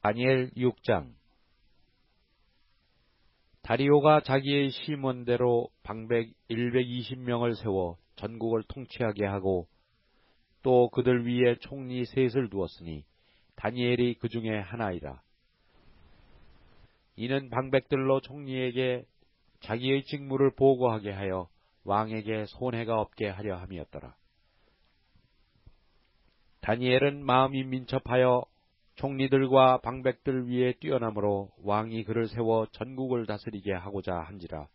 [SPEAKER 2] 다니엘 6장. 다리오가 자기의 심원대로 방백 120명을 세워 전국을 통치하게 하고 또 그들 위에 총리 셋을 두었으니 다니엘이 그 중에 하나이라. 이는 방백들로 총리에게 자기의 직무를 보고하게 하여 왕에게 손해가 없게 하려 함이었더라. 다니엘은 마음이 민첩하여 총리들과 방백들 위에 뛰어나므로 왕이 그를 세워 전국을 다스리게 하고자 한지라.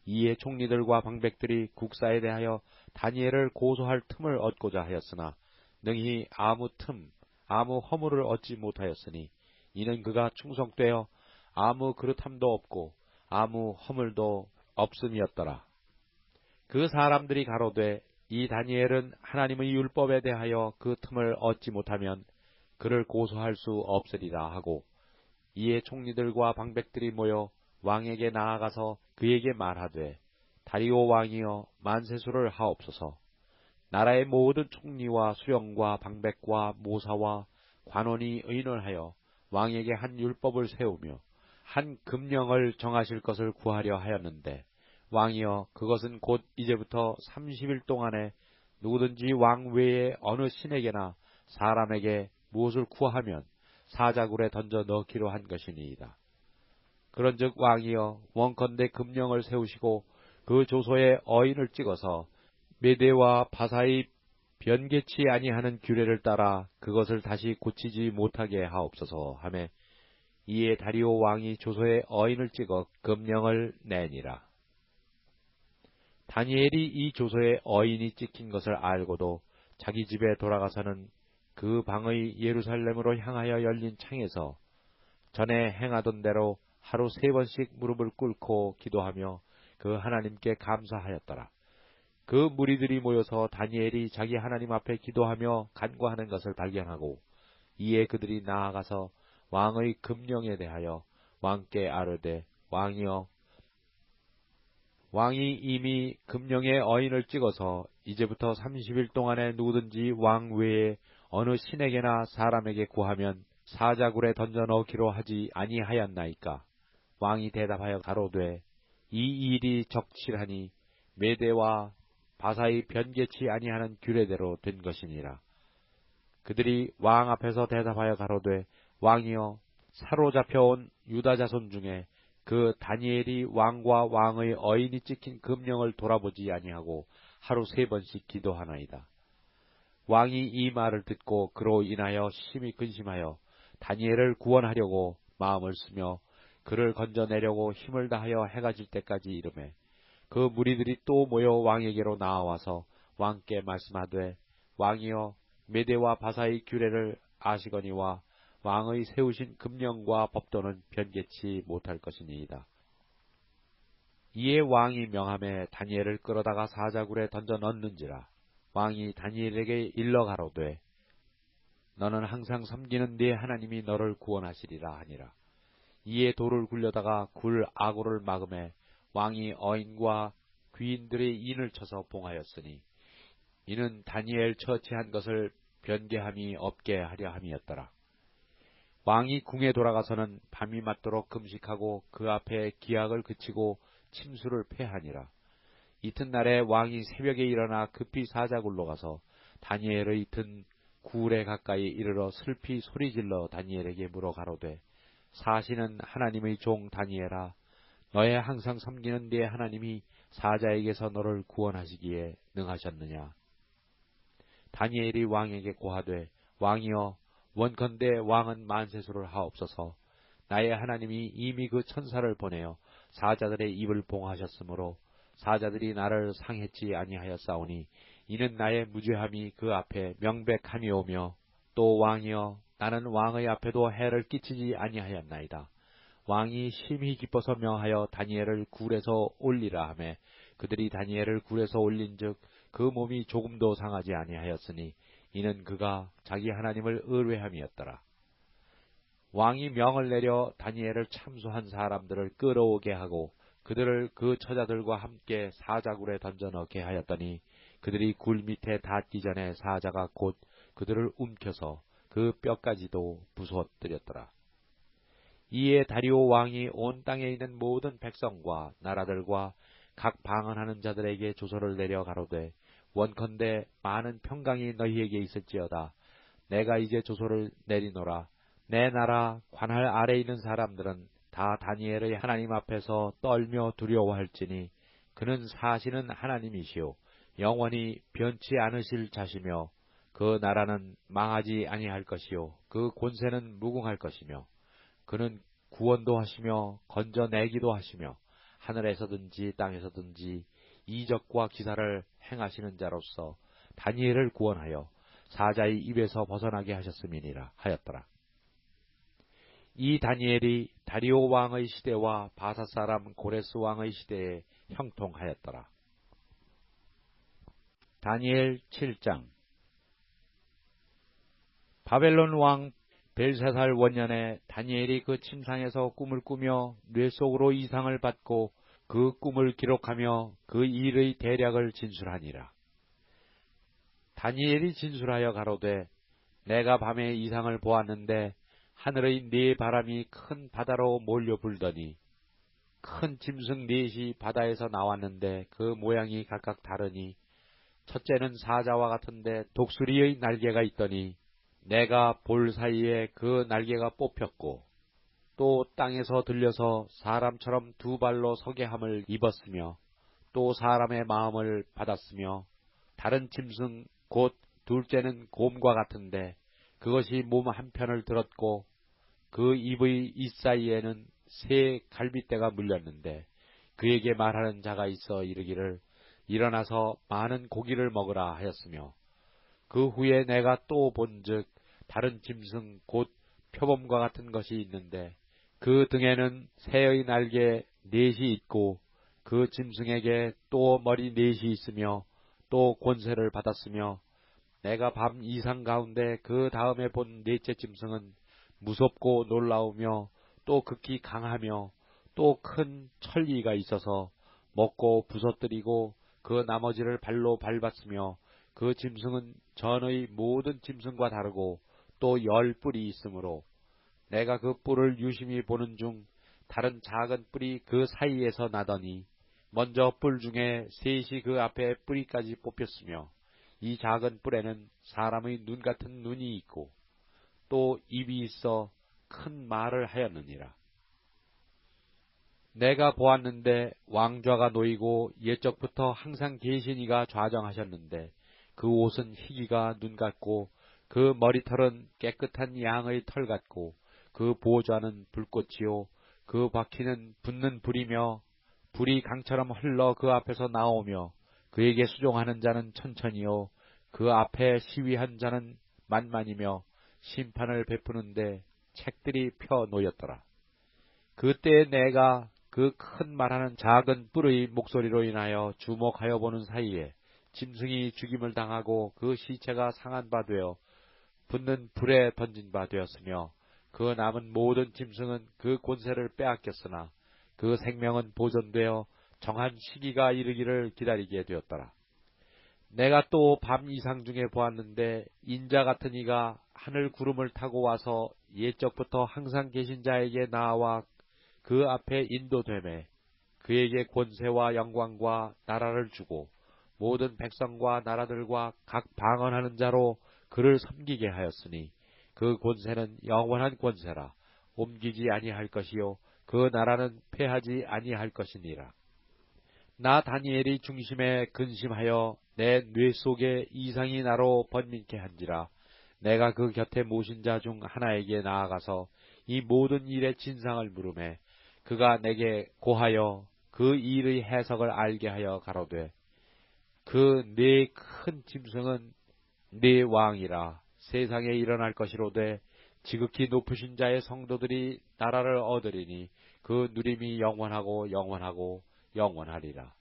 [SPEAKER 2] 이에 총리들과 방백들이 국사에 대하여 다니엘을 고소할 틈을 얻고자 하였으나 능히 아무 허물을 얻지 못하였으니 이는 그가 충성되어 아무 그릇함도 없고 아무 허물도 없음이었더라. 그 사람들이 가로되 이 다니엘은 하나님의 율법에 대하여 그 틈을 얻지 못하면 그를 고소할 수 없으리라 하고, 이에 총리들과 방백들이 모여 왕에게 나아가서 그에게 말하되 다리오 왕이여 만세수를 하옵소서. 나라의 모든 총리와 수령과 방백과 모사와 관원이 의논하여 왕에게 한 율법을 세우며 한 금령을 정하실 것을 구하려 하였는데 왕이여 그것은 곧 이제부터 30일 동안에 누구든지 왕 외에 어느 신에게나 사람에게 무엇을 구하면 사자굴에 던져 넣기로 한 것이니이다. 그런즉 왕이여 원컨대 금령을 세우시고 그 조서에 어인을 찍어서 메대와 바사의 변개치 아니하는 규례를 따라 그것을 다시 고치지 못하게 하옵소서 하매, 이에 다리오 왕이 조서에 어인을 찍어 금령을 내니라. 다니엘이 이 조서에 어인이 찍힌 것을 알고도 자기 집에 돌아가서는 그 방의 예루살렘으로 향하여 열린 창에서 전에 행하던 대로 하루 3번씩 무릎을 꿇고 기도하며 그 하나님께 감사하였더라. 그 무리들이 모여서 다니엘이 자기 하나님 앞에 기도하며 간구하는 것을 발견하고, 이에 그들이 나아가서 왕의 금령에 대하여 왕께 아뢰되 왕이여, 왕이 이미 금령의 어인을 찍어서 이제부터 30일 동안에 누구든지 왕 외에 어느 신에게나 사람에게 구하면 사자굴에 던져 넣기로 하지 아니하였나이까? 왕이 대답하여 가로되 이 일이 적실하니 메대와 바사의 변개치 아니하는 규례대로 된 것이니라. 그들이 왕 앞에서 대답하여 가로되 왕이여, 사로잡혀온 유다 자손 중에 그 다니엘이 왕과 왕의 어인이 찍힌 금령을 돌아보지 아니하고 하루 3번씩 기도하나이다. 왕이 이 말을 듣고 그로 인하여 심히 근심하여 다니엘을 구원하려고 마음을 쓰며 그를 건져내려고 힘을 다하여 해가 질 때까지 이르매, 그 무리들이 또 모여 왕에게로 나와서 왕께 말씀하되 왕이여, 메대와 바사의 규례를 아시거니와 왕의 세우신 금령과 법도는 변개치 못할 것이니이다. 이에 왕이 명함에 다니엘을 끌어다가 사자굴에 던져 넣는지라. 왕이 다니엘에게 일러 가로되 너는 항상 섬기는 네 하나님이 너를 구원하시리라 하니라. 이에 돌을 굴려다가 굴 아구를 막음에 왕이 어인과 귀인들의 인을 쳐서 봉하였으니 이는 다니엘 처치한 것을 변개함이 없게 하려 함이었더라. 왕이 궁에 돌아가서는 밤이 맞도록 금식하고 그 앞에 기약을 그치고 침수를 패하니라. 이튿날에 왕이 새벽에 일어나 급히 사자굴로 가서 다니엘의 든 굴에 가까이 이르러 슬피 소리질러 다니엘에게 물어 가로되 사시는 하나님의 종 다니엘아, 너의 항상 섬기는 네 하나님이 사자에게서 너를 구원하시기에 능하셨느냐? 다니엘이 왕에게 고하되 왕이여, 원컨대 왕은 만세수를 하옵소서. 나의 하나님이 이미 그 천사를 보내어 사자들의 입을 봉하셨으므로 사자들이 나를 상했지 아니하였사오니 이는 나의 무죄함이 그 앞에 명백함이오며 또 왕이여 나는 왕의 앞에도 해를 끼치지 아니하였나이다. 왕이 심히 기뻐서 명하여 다니엘을 굴에서 올리라 하매 그들이 다니엘을 굴에서 올린즉 그 몸이 조금도 상하지 아니하였으니 이는 그가 자기 하나님을 의뢰함이었더라. 왕이 명을 내려 다니엘을 참수한 사람들을 끌어오게 하고 그들을 그 처자들과 함께 사자굴에 던져 넣게 하였더니 그들이 굴 밑에 닿기 전에 사자가 곧 그들을 움켜서 그 뼈까지도 부수어뜨렸더라. 이에 다리오 왕이 온 땅에 있는 모든 백성과 나라들과 각 방언하는 자들에게 조서를 내려 가로되 원컨대 많은 평강이 너희에게 있을지어다. 내가 이제 조서를 내리노라. 내 나라 관할 아래 있는 사람들은 다 다니엘의 하나님 앞에서 떨며 두려워할지니 그는 사시는 하나님이시오 영원히 변치 않으실 자시며 그 나라는 망하지 아니할 것이요 그 권세는 무궁할 것이며 그는 구원도 하시며 건져내기도 하시며 하늘에서든지 땅에서든지 이적과 기사를 행하시는 자로서 다니엘을 구원하여 사자의 입에서 벗어나게 하셨음이니라 하였더라. 이 다니엘이 다리오 왕의 시대와 바사 사람 고레스 왕의 시대에 형통하였더라. 다니엘 7장. 바벨론 왕 벨사살 원년에 다니엘이 그 침상에서 꿈을 꾸며 뇌 속으로 이상을 받고 그 꿈을 기록하며 그 일의 대략을 진술하니라. 다니엘이 진술하여 가로되 내가 밤에 이상을 보았는데 하늘의 네 바람이 큰 바다로 몰려 불더니 큰 짐승 넷이 바다에서 나왔는데 그 모양이 각각 다르니 첫째는 사자와 같은데 독수리의 날개가 있더니 내가 볼 사이에 그 날개가 뽑혔고 또 땅에서 들려서 사람처럼 두 발로 서게 함을 입었으며 또 사람의 마음을 받았으며 다른 짐승 곧 둘째는 곰과 같은데 그것이 몸 한편을 들었고 그 입의 잇사이에는 새 갈빗대가 물렸는데 그에게 말하는 자가 있어 이르기를 일어나서 많은 고기를 먹으라 하였으며 그 후에 내가 또 본즉 다른 짐승 곧 표범과 같은 것이 있는데 그 등에는 새의 날개 넷이 있고 그 짐승에게 또 머리 넷이 있으며 또 권세를 받았으며 내가 밤 이상 가운데 그 다음에 본 넷째 짐승은 무섭고 놀라우며 또 극히 강하며 또 큰 천리가 있어서 먹고 부서뜨리고 그 나머지를 발로 밟았으며 그 짐승은 전의 모든 짐승과 다르고 또 10뿔이 있으므로 내가 그 뿔을 유심히 보는 중 다른 작은 뿔이 그 사이에서 나더니 먼저 뿔 중에 셋이 그 앞에 뿌리까지 뽑혔으며 이 작은 뿔에는 사람의 눈 같은 눈이 있고 또 입이 있어 큰 말을 하였느니라. 내가 보았는데 왕좌가 놓이고 옛적부터 항상 계신 이가 좌정하셨는데 그 옷은 희기가 눈 같고 그 머리털은 깨끗한 양의 털 같고 그 보좌는 불꽃이요 그 바퀴는 붙는 불이며 불이 강처럼 흘러 그 앞에서 나오며 그에게 수종하는 자는 천천히요 그 앞에 시위한 자는 만만이며 심판을 베푸는데 책들이 펴 놓였더라. 그때 내가 그 큰 말하는 작은 뿔의 목소리로 인하여 주목하여 보는 사이에 짐승이 죽임을 당하고 그 시체가 상한 바 되어 붙는 불에 던진 바 되었으며 그 남은 모든 짐승은 그 권세를 빼앗겼으나 그 생명은 보존되어 정한 시기가 이르기를 기다리게 되었더라. 내가 또 밤 이상 중에 보았는데 인자 같은 이가 하늘 구름을 타고 와서 옛적부터 항상 계신 자에게 나와 그 앞에 인도되매 그에게 권세와 영광과 나라를 주고 모든 백성과 나라들과 각 방언하는 자로 그를 섬기게 하였으니 그 권세는 영원한 권세라 옮기지 아니할 것이요 그 나라는 패하지 아니할 것이니라. 나 다니엘이 중심에 근심하여 내 뇌 속에 이상이 나로 번민케 한지라 내가 그 곁에 모신 자 중 하나에게 나아가서 이 모든 일의 진상을 물으매 그가 내게 고하여 그 일의 해석을 알게 하여 가로되 그 네 큰 짐승은 네 왕이라 세상에 일어날 것이로되 지극히 높으신 자의 성도들이 나라를 얻으리니 그 누림이 영원하고 영원하고 영원하리라.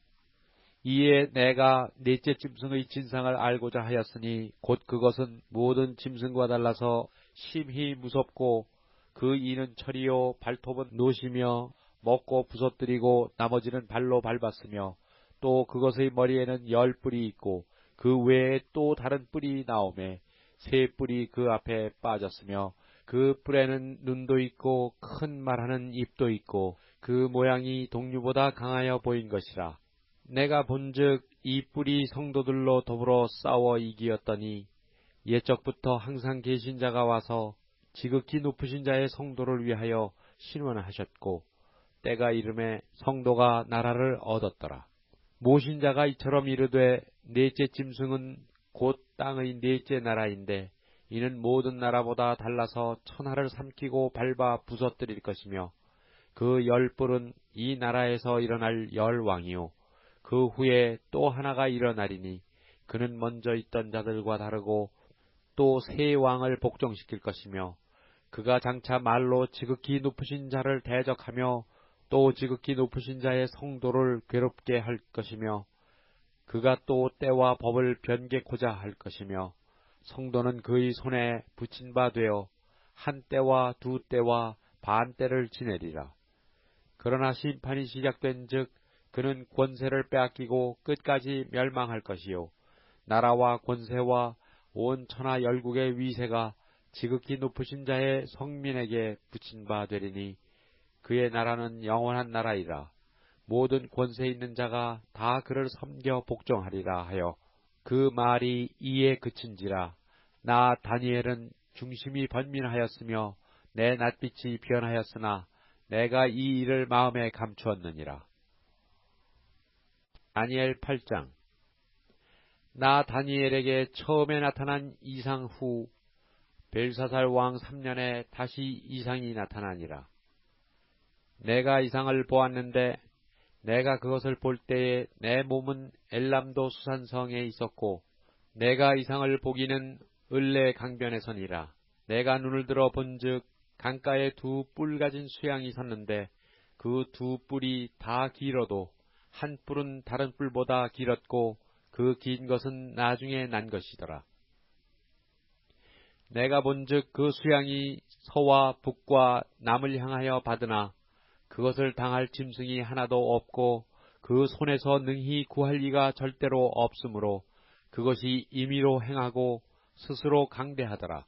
[SPEAKER 2] 이에 내가 넷째 짐승의 진상을 알고자 하였으니 곧 그것은 모든 짐승과 달라서 심히 무섭고 그 이는 철이요 발톱은 노시며 먹고 부서뜨리고 나머지는 발로 밟았으며 또 그것의 머리에는 10뿔이 있고 그 외에 또 다른 뿔이 나오매 3뿔이 그 앞에 빠졌으며 그 뿔에는 눈도 있고 큰 말하는 입도 있고 그 모양이 동류보다 강하여 보인 것이라. 내가 본즉 이 뿔이 성도들로 더불어 싸워 이기었더니 옛적부터 항상 계신 자가 와서 지극히 높으신 자의 성도를 위하여 신원하셨고 때가 이름에 성도가 나라를 얻었더라. 모신 자가 이처럼 이르되 넷째 짐승은 곧 땅의 넷째 나라인데 이는 모든 나라보다 달라서 천하를 삼키고 밟아 부서뜨릴 것이며 그 10뿔은 이 나라에서 일어날 10왕이요 그 후에 또 하나가 일어나리니 그는 먼저 있던 자들과 다르고 또 새 왕을 복종시킬 것이며 그가 장차 말로 지극히 높으신 자를 대적하며 또 지극히 높으신 자의 성도를 괴롭게 할 것이며 그가 또 때와 법을 변개코자 할 것이며 성도는 그의 손에 붙인 바 되어 한 때와 두 때와 반 때를 지내리라. 그러나 심판이 시작된 즉 그는 권세를 빼앗기고 끝까지 멸망할 것이요 나라와 권세와 온 천하 열국의 위세가 지극히 높으신 자의 성민에게 붙인 바 되리니 그의 나라는 영원한 나라이라. 모든 권세 있는 자가 다 그를 섬겨 복종하리라 하여 그 말이 이에 그친지라. 나 다니엘은 중심이 번민하였으며 내 낯빛이 변하였으나 내가 이 일을 마음에 감추었느니라. 다니엘 8장. 나 다니엘에게 처음에 나타난 이상 후 벨사살 왕 3년에 다시 이상이 나타나니라. 내가 이상을 보았는데 내가 그것을 볼 때에 내 몸은 엘람도 수산성에 있었고 내가 이상을 보기는 을레 강변에서니라. 내가 눈을 들어 본즉 강가에 2뿔 가진 수양이 섰는데 그 2뿔이 다 길어도 한 뿔은 다른 뿔보다 길었고 그 긴 것은 나중에 난 것이더라. 내가 본즉 그 수양이 서와 북과 남을 향하여 받으나 그것을 당할 짐승이 하나도 없고 그 손에서 능히 구할 이가 절대로 없으므로 그것이 임의로 행하고 스스로 강대하더라.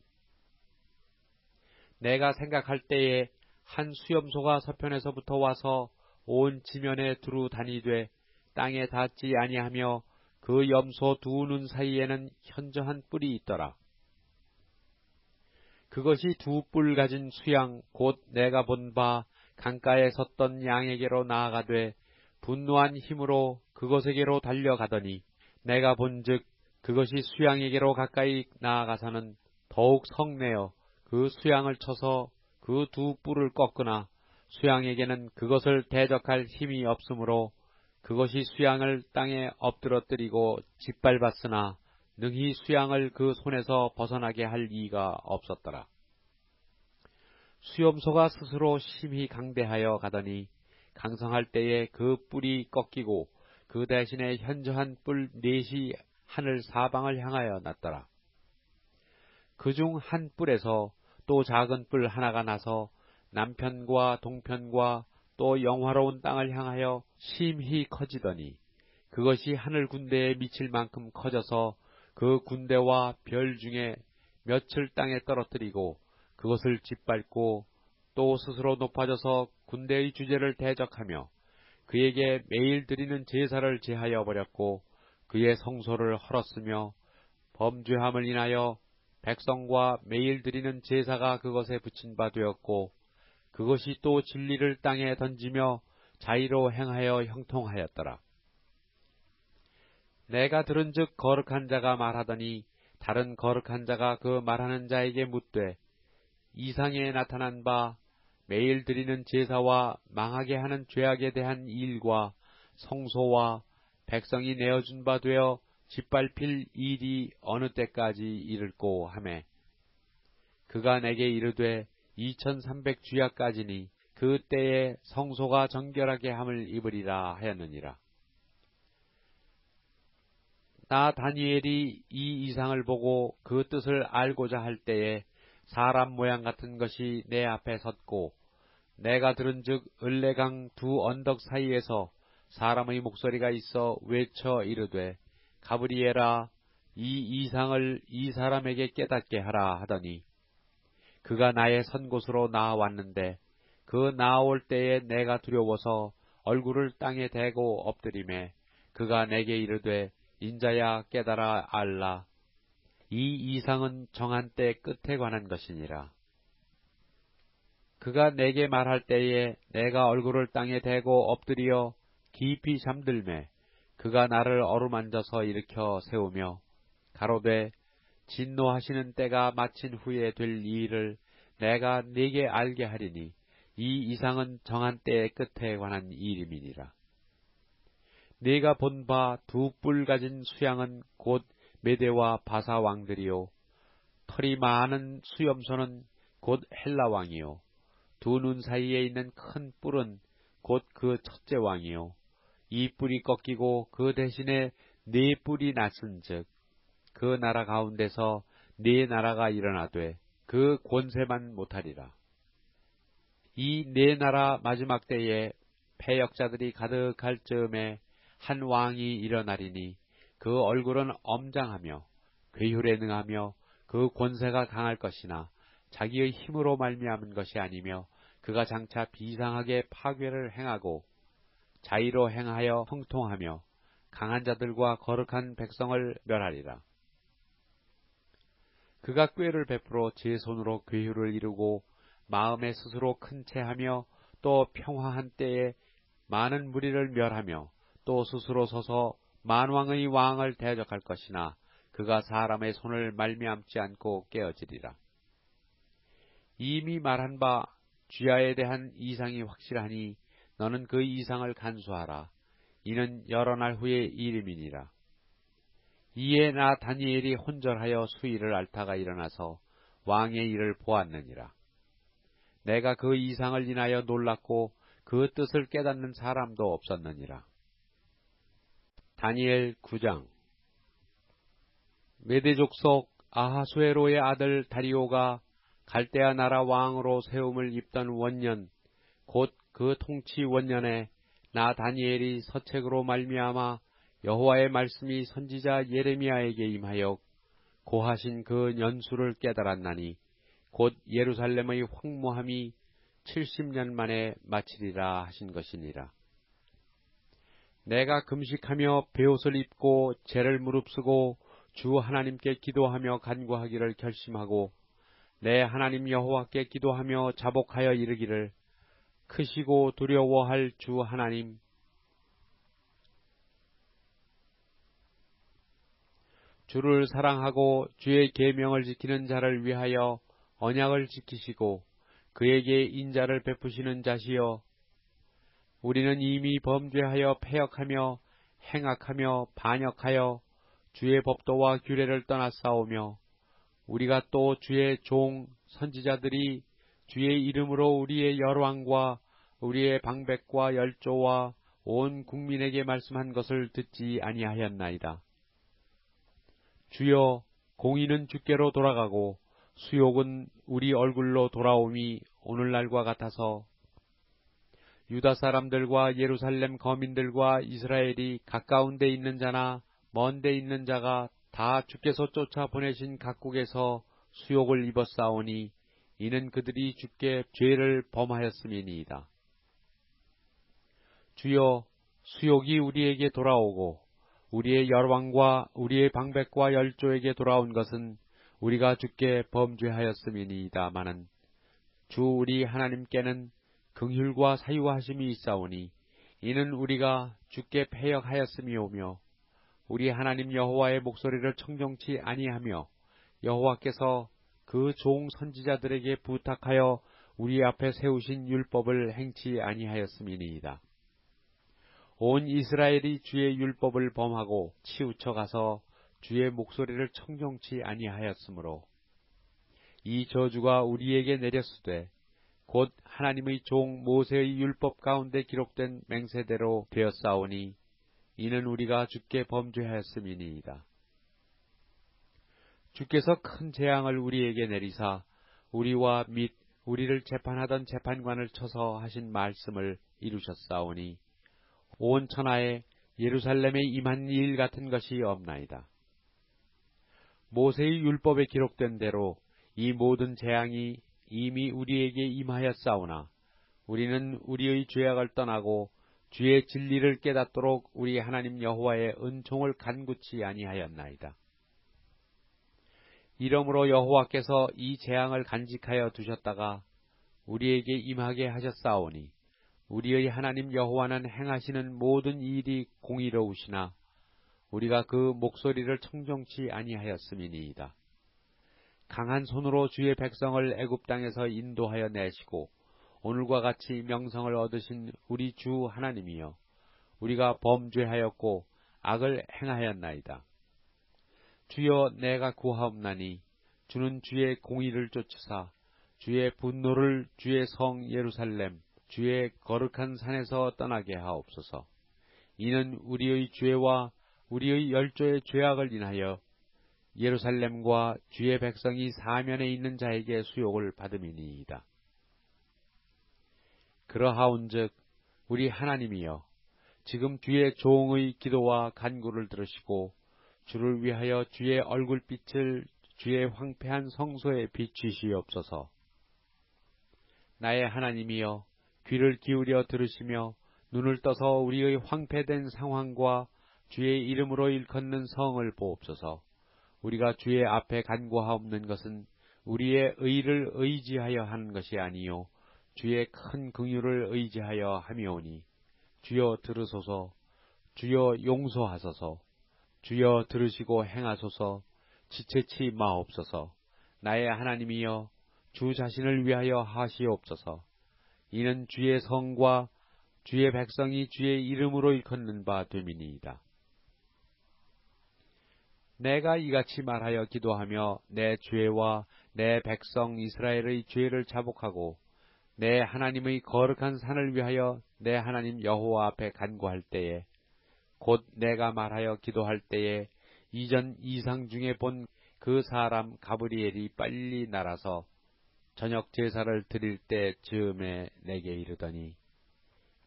[SPEAKER 2] 내가 생각할 때에 한 수염소가 서편에서부터 와서 온 지면에 두루 다니되 땅에 닿지 아니하며 그 염소 2눈 사이에는 현저한 뿔이 있더라. 그것이 2뿔 가진 수양 곧 내가 본 바 강가에 섰던 양에게로 나아가되 분노한 힘으로 그것에게로 달려가더니 내가 본즉 그것이 수양에게로 가까이 나아가서는 더욱 성내어 그 수양을 쳐서 그 2뿔을 꺾으나 수양에게는 그것을 대적할 힘이 없으므로 그것이 수양을 땅에 엎드러뜨리고 짓밟았으나 능히 수양을 그 손에서 벗어나게 할 이가 없었더라. 수염소가 스스로 심히 강대하여 가더니 강성할 때에 그 뿔이 꺾이고 그 대신에 현저한 뿔 4이 하늘 사방을 향하여 났더라. 그중 한 뿔에서 또 작은 뿔 하나가 나서 남편과 동편과 또 영화로운 땅을 향하여 심히 커지더니 그것이 하늘 군대에 미칠 만큼 커져서 그 군대와 별 중에 몇을 땅에 떨어뜨리고 그것을 짓밟고 또 스스로 높아져서 군대의 주제를 대적하며 그에게 매일 드리는 제사를 제하여 버렸고 그의 성소를 헐었으며 범죄함을 인하여 백성과 매일 드리는 제사가 그것에 붙인 바 되었고 그것이 또 진리를 땅에 던지며 자의로 행하여 형통하였더라. 내가 들은즉 거룩한 자가 말하더니 다른 거룩한 자가 그 말하는 자에게 묻되 이상에 나타난 바 매일 드리는 제사와 망하게 하는 죄악에 대한 일과 성소와 백성이 내어준 바 되어 짓밟힐 일이 어느 때까지 이를꼬 하매 그가 내게 이르되 2300주야까지니 그 때에 성소가 정결하게 함을 입으리라 하였느니라. 나 다니엘이 이 이상을 보고 그 뜻을 알고자 할 때에 사람 모양 같은 것이 내 앞에 섰고 내가 들은즉 을레강 두 언덕 사이에서 사람의 목소리가 있어 외쳐 이르되 가브리엘아 이 이상을 이 사람에게 깨닫게 하라 하더니 그가 나의 선 곳으로 나아왔는데 그 나아올 때에 내가 두려워서 얼굴을 땅에 대고 엎드리매 그가 내게 이르되 인자야 깨달아 알라 이 이상은 정한 때 끝에 관한 것이니라. 그가 내게 말할 때에 내가 얼굴을 땅에 대고 엎드려 깊이 잠들매 그가 나를 어루만져서 일으켜 세우며 가로되 진노하시는 때가 마친 후에 될 일을 내가 네게 알게 하리니 이 이상은 정한 때의 끝에 관한 일임이니라. 네가 본 바 두 뿔 가진 수양은 곧 메대와 바사 왕들이요 털이 많은 수염소는 곧 헬라 왕이요 두 눈 사이에 있는 큰 뿔은 곧 그 첫째 왕이요 이 뿔이 꺾이고 그 대신에 네 뿔이 났은즉 그 나라 가운데서 네 나라가 일어나되 그 권세만 못하리라. 이 네 나라 마지막 때에 패역자들이 가득할 즈음에 한 왕이 일어나리니 그 얼굴은 엄장하며 괴혈에 능하며 그 권세가 강할 것이나 자기의 힘으로 말미암은 것이 아니며 그가 장차 비상하게 파괴를 행하고 자의로 행하여 형통하며 강한 자들과 거룩한 백성을 멸하리라. 그가 꾀를 베풀어 제 손으로 괴휼을 이루고 마음에 스스로 큰 채하며 또 평화한 때에 많은 무리를 멸하며 또 스스로 서서 만왕의 왕을 대적할 것이나 그가 사람의 손을 말미암지 않고 깨어지리라. 이미 말한 바 쥐야에 대한 이상이 확실하니 너는 그 이상을 간수하라. 이는 여러 날 후의 일임이니라. 이에 나 다니엘이 혼절하여 수일을 앓다가 일어나서 왕의 일을 보았느니라. 내가 그 이상을 인하여 놀랐고 그 뜻을 깨닫는 사람도 없었느니라. 다니엘 9장. 메대 족속 아하수에로의 아들 다리오가 갈대아 나라 왕으로 세움을 입던 원년 곧 그 통치 원년에 나 다니엘이 서책으로 말미암아 여호와의 말씀이 선지자 예레미야에게 임하여 고하신 그 연수를 깨달았나니 곧 예루살렘의 황무함이 70년 만에 마치리라 하신 것이니라. 내가 금식하며 베옷을 입고 죄를 무릅쓰고 주 하나님께 기도하며 간구하기를 결심하고 내 하나님 여호와께 기도하며 자복하여 이르기를 크시고 두려워할 주 하나님 주를 사랑하고 주의 계명을 지키는 자를 위하여 언약을 지키시고 그에게 인자를 베푸시는 자시여 우리는 이미 범죄하여 패역하며 행악하며 반역하여 주의 법도와 규례를 떠났사오며 우리가 또 주의 종 선지자들이 주의 이름으로 우리의 열왕과 우리의 방백과 열조와 온 국민에게 말씀한 것을 듣지 아니하였나이다. 주여 공의는 주께로 돌아가고 수욕은 우리 얼굴로 돌아옴이 오늘날과 같아서 유다 사람들과 예루살렘 거민들과 이스라엘이 가까운 데 있는 자나 먼 데 있는 자가 다 주께서 쫓아 보내신 각국에서 수욕을 입었사오니 이는 그들이 주께 죄를 범하였음이니이다. 주여 수욕이 우리에게 돌아오고 우리의 열왕과 우리의 방백과 열조에게 돌아온 것은 우리가 주께 범죄하였음이니이다마는 주 우리 하나님께는 긍휼과 사유하심이 있사오니 이는 우리가 주께 패역하였음이오며 우리 하나님 여호와의 목소리를 청종치 아니하며 여호와께서 그 종 선지자들에게 부탁하여 우리 앞에 세우신 율법을 행치 아니하였음이니이다. 온 이스라엘이 주의 율법을 범하고 치우쳐 가서 주의 목소리를 청종치 아니하였으므로 이 저주가 우리에게 내렸으되 곧 하나님의 종 모세의 율법 가운데 기록된 맹세대로 되었사오니 이는 우리가 주께 범죄하였음이니이다. 주께서 큰 재앙을 우리에게 내리사 우리와 및 우리를 재판하던 재판관을 쳐서 하신 말씀을 이루셨사오니 온 천하에 예루살렘에 임한 일 같은 것이 없나이다. 모세의 율법에 기록된 대로 이 모든 재앙이 이미 우리에게 임하였사오나 우리는 우리의 죄악을 떠나고 주의 진리를 깨닫도록 우리 하나님 여호와의 은총을 간구치 아니하였나이다. 이러므로 여호와께서 이 재앙을 간직하여 두셨다가 우리에게 임하게 하셨사오니 우리의 하나님 여호와는 행하시는 모든 일이 공의로우시나 우리가 그 목소리를 청종치 아니하였음이니이다. 강한 손으로 주의 백성을 애굽 땅에서 인도하여 내시고 오늘과 같이 명성을 얻으신 우리 주 하나님이여 우리가 범죄하였고 악을 행하였나이다. 주여 내가 구하옵나니 주는 주의 공의를 쫓으사 주의 분노를 주의 성 예루살렘 주의 거룩한 산에서 떠나게 하옵소서. 이는 우리의 죄와 우리의 열조의 죄악을 인하여 예루살렘과 주의 백성이 사면에 있는 자에게 수욕을 받음이니이다. 그러하온즉 우리 하나님이여 지금 주의 종의 기도와 간구를 들으시고 주를 위하여 주의 얼굴빛을 주의 황폐한 성소에 비추시옵소서. 나의 하나님이여 귀를 기울여 들으시며 눈을 떠서 우리의 황폐된 상황과 주의 이름으로 일컫는 성을 보옵소서. 우리가 주의 앞에 간구하옵는 것은 우리의 의를 의지하여 하는 것이 아니요 주의 큰 긍휼을 의지하여 함이오니 주여 들으소서. 주여 용서하소서. 주여 들으시고 행하소서. 지체치 마옵소서. 나의 하나님이여 주 자신을 위하여 하시옵소서. 이는 주의 성과 주의 백성이 주의 이름으로 일컫는 바 됨이니이다. 내가 이같이 말하여 기도하며 내 죄와 내 백성 이스라엘의 죄를 자복하고 내 하나님의 거룩한 산을 위하여 내 하나님 여호와 앞에 간구할 때에 곧 내가 말하여 기도할 때에 이전 이상 중에 본 그 사람 가브리엘이 빨리 날아서 저녁 제사를 드릴 때 즈음에 내게 이르더니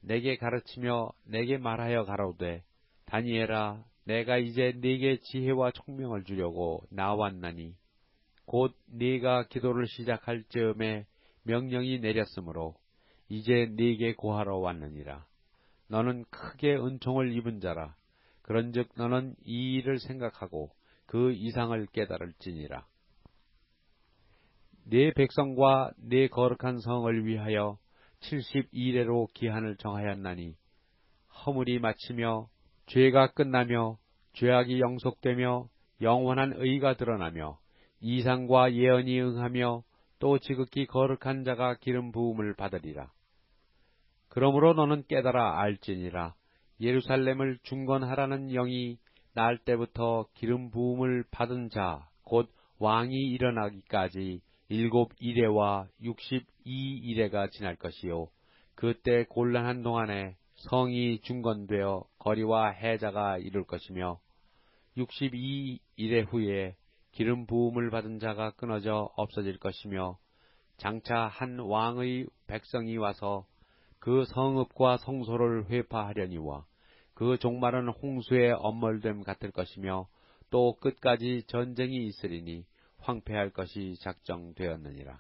[SPEAKER 2] 내게 가르치며 내게 말하여 가로되 다니엘아 내가 이제 네게 지혜와 총명을 주려고 나왔나니 곧 네가 기도를 시작할 즈음에 명령이 내렸으므로 이제 네게 고하러 왔느니라. 너는 크게 은총을 입은 자라. 그런즉 너는 이 일을 생각하고 그 이상을 깨달을지니라. 네 백성과 네 거룩한 성을 위하여 72일에로 기한을 정하였나니 허물이 마치며 죄가 끝나며 죄악이 영속되며 영원한 의가 드러나며 이상과 예언이 응하며 또 지극히 거룩한 자가 기름 부음을 받으리라. 그러므로 너는 깨달아 알지니라. 예루살렘을 중건하라는 영이 날 때부터 기름 부음을 받은 자 곧 왕이 일어나기까지 7이레와 62이레가 지날 것이요 그때 곤란한 동안에 성이 중건되어 거리와 해자가 이룰 것이며 62일의 후에 기름 부음을 받은 자가 끊어져 없어질 것이며 장차 한 왕의 백성이 와서 그 성읍과 성소를 회파하려니와 그 종말은 홍수의 엄멀됨 같을 것이며 또 끝까지 전쟁이 있으리니 황폐할 것이 작정되었느니라.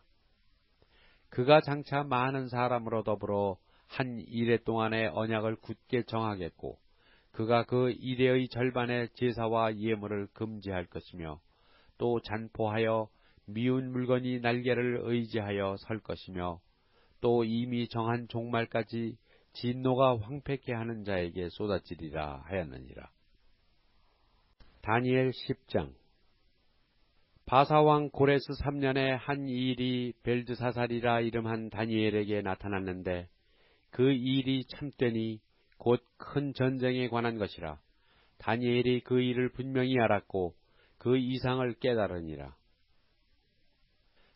[SPEAKER 2] 그가 장차 많은 사람으로 더불어 한 이레 동안의 언약을 굳게 정하겠고 그가 그 이레의 절반의 제사와 예물을 금지할 것이며 또 잔포하여 미운 물건이 날개를 의지하여 설 것이며 또 이미 정한 종말까지 진노가 황폐케 하는 자에게 쏟아지리라 하였느니라. 다니엘 10장. 바사왕 고레스 3년에 한 일이 벨드사살이라 이름한 다니엘에게 나타났는데 그 일이 참되니 곧 큰 전쟁에 관한 것이라. 다니엘이 그 일을 분명히 알았고 그 이상을 깨달으니라.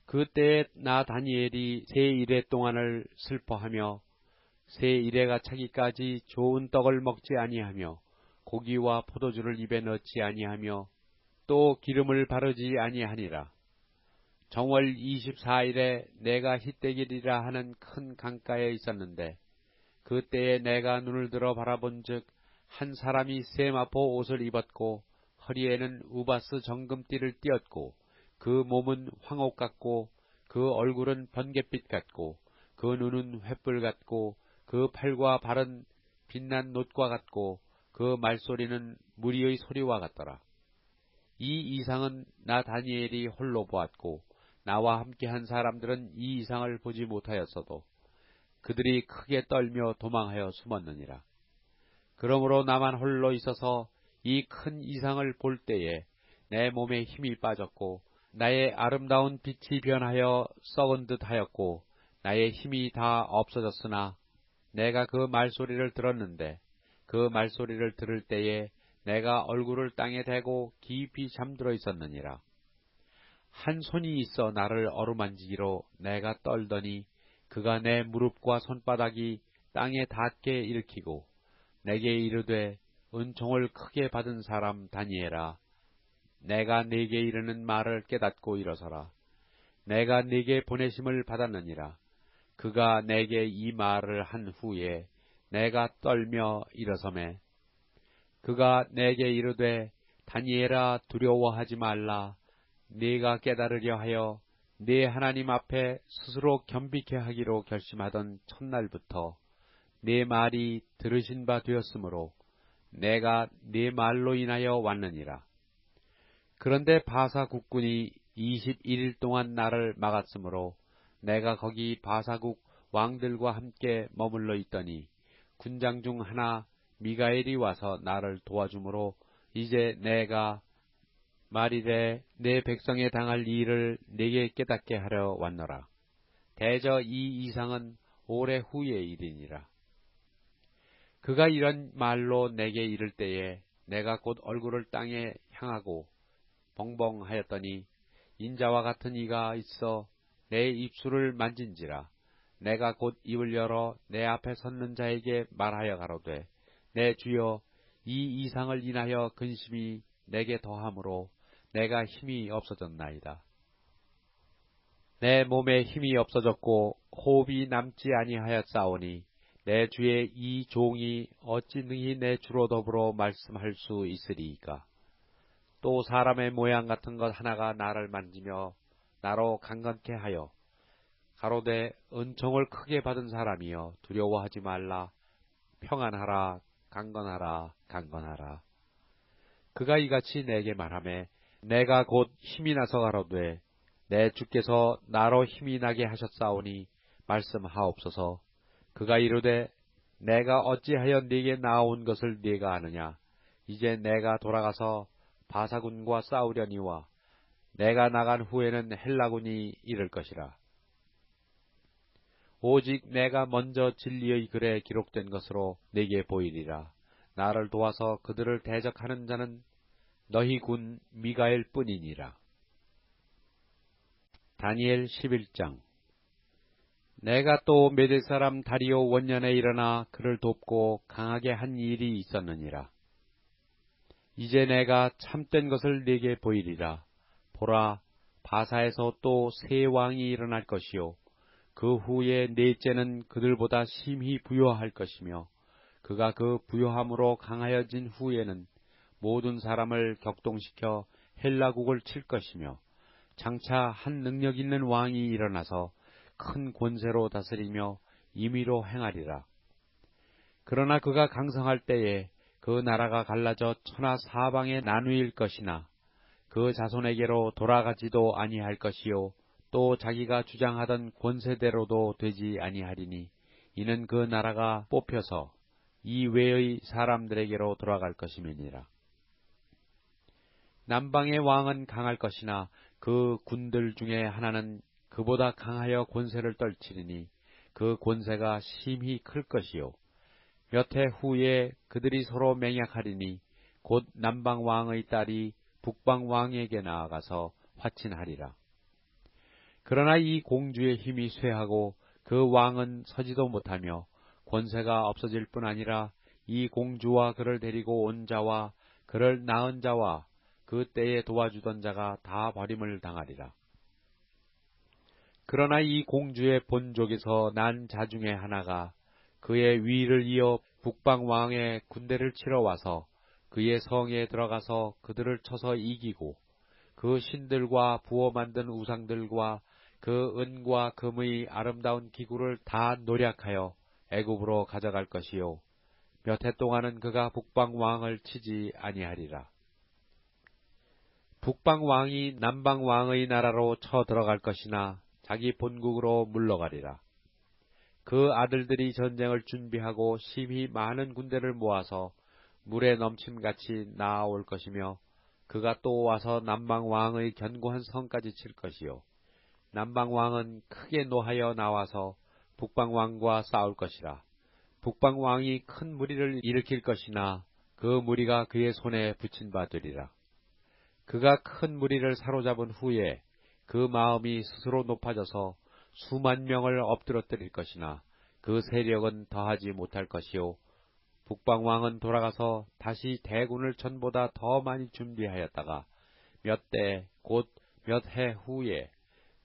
[SPEAKER 2] 그때에 나 다니엘이 새 이래 동안을 슬퍼하며 새 이래가 차기까지 좋은 떡을 먹지 아니하며 고기와 포도주를 입에 넣지 아니하며 또 기름을 바르지 아니하니라. 정월 24일에 내가 히데길이라 하는 큰 강가에 있었는데 그때에 내가 눈을 들어 바라본즉 한 사람이 세마포 옷을 입었고 허리에는 우바스 정금띠를 띠었고 그 몸은 황옥 같고 그 얼굴은 번갯빛 같고 그 눈은 횃불 같고 그 팔과 발은 빛난 놋과 같고 그 말소리는 무리의 소리와 같더라. 이 이상은 나 다니엘이 홀로 보았고 나와 함께한 사람들은 이 이상을 보지 못하였어도 그들이 크게 떨며 도망하여 숨었느니라. 그러므로 나만 홀로 있어서 이 큰 이상을 볼 때에 내 몸에 힘이 빠졌고 나의 아름다운 빛이 변하여 썩은 듯 하였고 나의 힘이 다 없어졌으나 내가 그 말소리를 들었는데 그 말소리를 들을 때에 내가 얼굴을 땅에 대고 깊이 잠들어 있었느니라. 한 손이 있어 나를 어루만지기로 내가 떨더니 그가 내 무릎과 손바닥이 땅에 닿게 일으키고 내게 이르되 은총을 크게 받은 사람 다니엘아, 내가 네게 이르는 말을 깨닫고 일어서라. 내가 네게 보내심을 받았느니라. 그가 내게 이 말을 한 후에 내가 떨며 일어서매 그가 내게 이르되 다니엘아 두려워하지 말라. 네가 깨달으려 하여 네 하나님 앞에 스스로 겸비케 하기로 결심하던 첫날부터 네 말이 들으신 바 되었으므로 내가 네 말로 인하여 왔느니라. 그런데 바사 국군이 21일 동안 나를 막았으므로 내가 거기 바사국 왕들과 함께 머물러 있더니 군장 중 하나 미가엘이 와서 나를 도와주므로 이제 내가 말이래 내 백성에 당할 일을 내게 깨닫게 하려 왔노라. 대저 이 이상은 오래 후의 일이니라. 그가 이런 말로 내게 이를 때에 내가 곧 얼굴을 땅에 향하고 벙벙하였더니 인자와 같은 이가 있어 내 입술을 만진지라. 내가 곧 입을 열어 내 앞에 섰는 자에게 말하여 가로되 내 주여 이 이상을 인하여 근심이 내게 더함으로 내가 힘이 없어졌나이다. 내 몸에 힘이 없어졌고 호흡이 남지 아니하였사오니 내 주의 이 종이 어찌 능히 내 주로 더불어 말씀할 수 있으리이까. 또 사람의 모양 같은 것 하나가 나를 만지며 나로 강건케 하여 가로되 은총을 크게 받은 사람이여 두려워하지 말라. 평안하라. 강건하라. 강건하라. 그가 이같이 내게 말하매 내가 곧 힘이 나서 가로되 내 주께서 나로 힘이 나게 하셨사오니 말씀하옵소서. 그가 이르되 내가 어찌하여 네게 나아온 것을 네가 아느냐. 이제 내가 돌아가서 바사군과 싸우려니와 내가 나간 후에는 헬라군이 이를 것이라. 오직 내가 먼저 진리의 글에 기록된 것으로 네게 보이리라. 나를 도와서 그들을 대적하는 자는 너희 군 미가엘 뿐이니라. 다니엘 11장. 내가 또 메대 사람 다리오 원년에 일어나 그를 돕고 강하게 한 일이 있었느니라. 이제 내가 참된 것을 네게 보이리라. 보라, 바사에서 또 새 왕이 일어날 것이요 그 후에 넷째는 그들보다 심히 부요할 것이며 그가 그 부요함으로 강하여진 후에는 모든 사람을 격동시켜 헬라국을 칠 것이며 장차 한 능력 있는 왕이 일어나서 큰 권세로 다스리며 임의로 행하리라. 그러나 그가 강성할 때에 그 나라가 갈라져 천하 사방에 나누일 것이나 그 자손에게로 돌아가지도 아니할 것이요 또 자기가 주장하던 권세대로도 되지 아니하리니 이는 그 나라가 뽑혀서 이 외의 사람들에게로 돌아갈 것임이니라. 남방의 왕은 강할 것이나 그 군들 중에 하나는 그보다 강하여 권세를 떨치리니 그 권세가 심히 클 것이요. 몇 해 후에 그들이 서로 맹약하리니 곧 남방 왕의 딸이 북방 왕에게 나아가서 화친하리라. 그러나 이 공주의 힘이 쇠하고 그 왕은 서지도 못하며 권세가 없어질 뿐 아니라 이 공주와 그를 데리고 온 자와 그를 낳은 자와 그 때에 도와주던 자가 다 버림을 당하리라. 그러나 이 공주의 본족에서 난 자 중에 하나가 그의 위를 이어 북방 왕의 군대를 치러 와서 그의 성에 들어가서 그들을 쳐서 이기고 그 신들과 부어 만든 우상들과 그 은과 금의 아름다운 기구를 다 노략하여 애굽으로 가져갈 것이요. 몇 해 동안은 그가 북방 왕을 치지 아니하리라. 북방 왕이 남방 왕의 나라로 쳐 들어갈 것이나 자기 본국으로 물러가리라. 그 아들들이 전쟁을 준비하고 심히 많은 군대를 모아서 물에 넘침같이 나아올 것이며 그가 또 와서 남방 왕의 견고한 성까지 칠 것이요. 남방 왕은 크게 노하여 나와서 북방 왕과 싸울 것이라. 북방 왕이 큰 무리를 일으킬 것이나 그 무리가 그의 손에 붙인 바 되리라. 그가 큰 무리를 사로잡은 후에 그 마음이 스스로 높아져서 수만 명을 엎드러뜨릴 것이나 그 세력은 더하지 못할 것이요. 북방 왕은 돌아가서 다시 대군을 전보다 더 많이 준비하였다가 몇 대 곧 몇 해 후에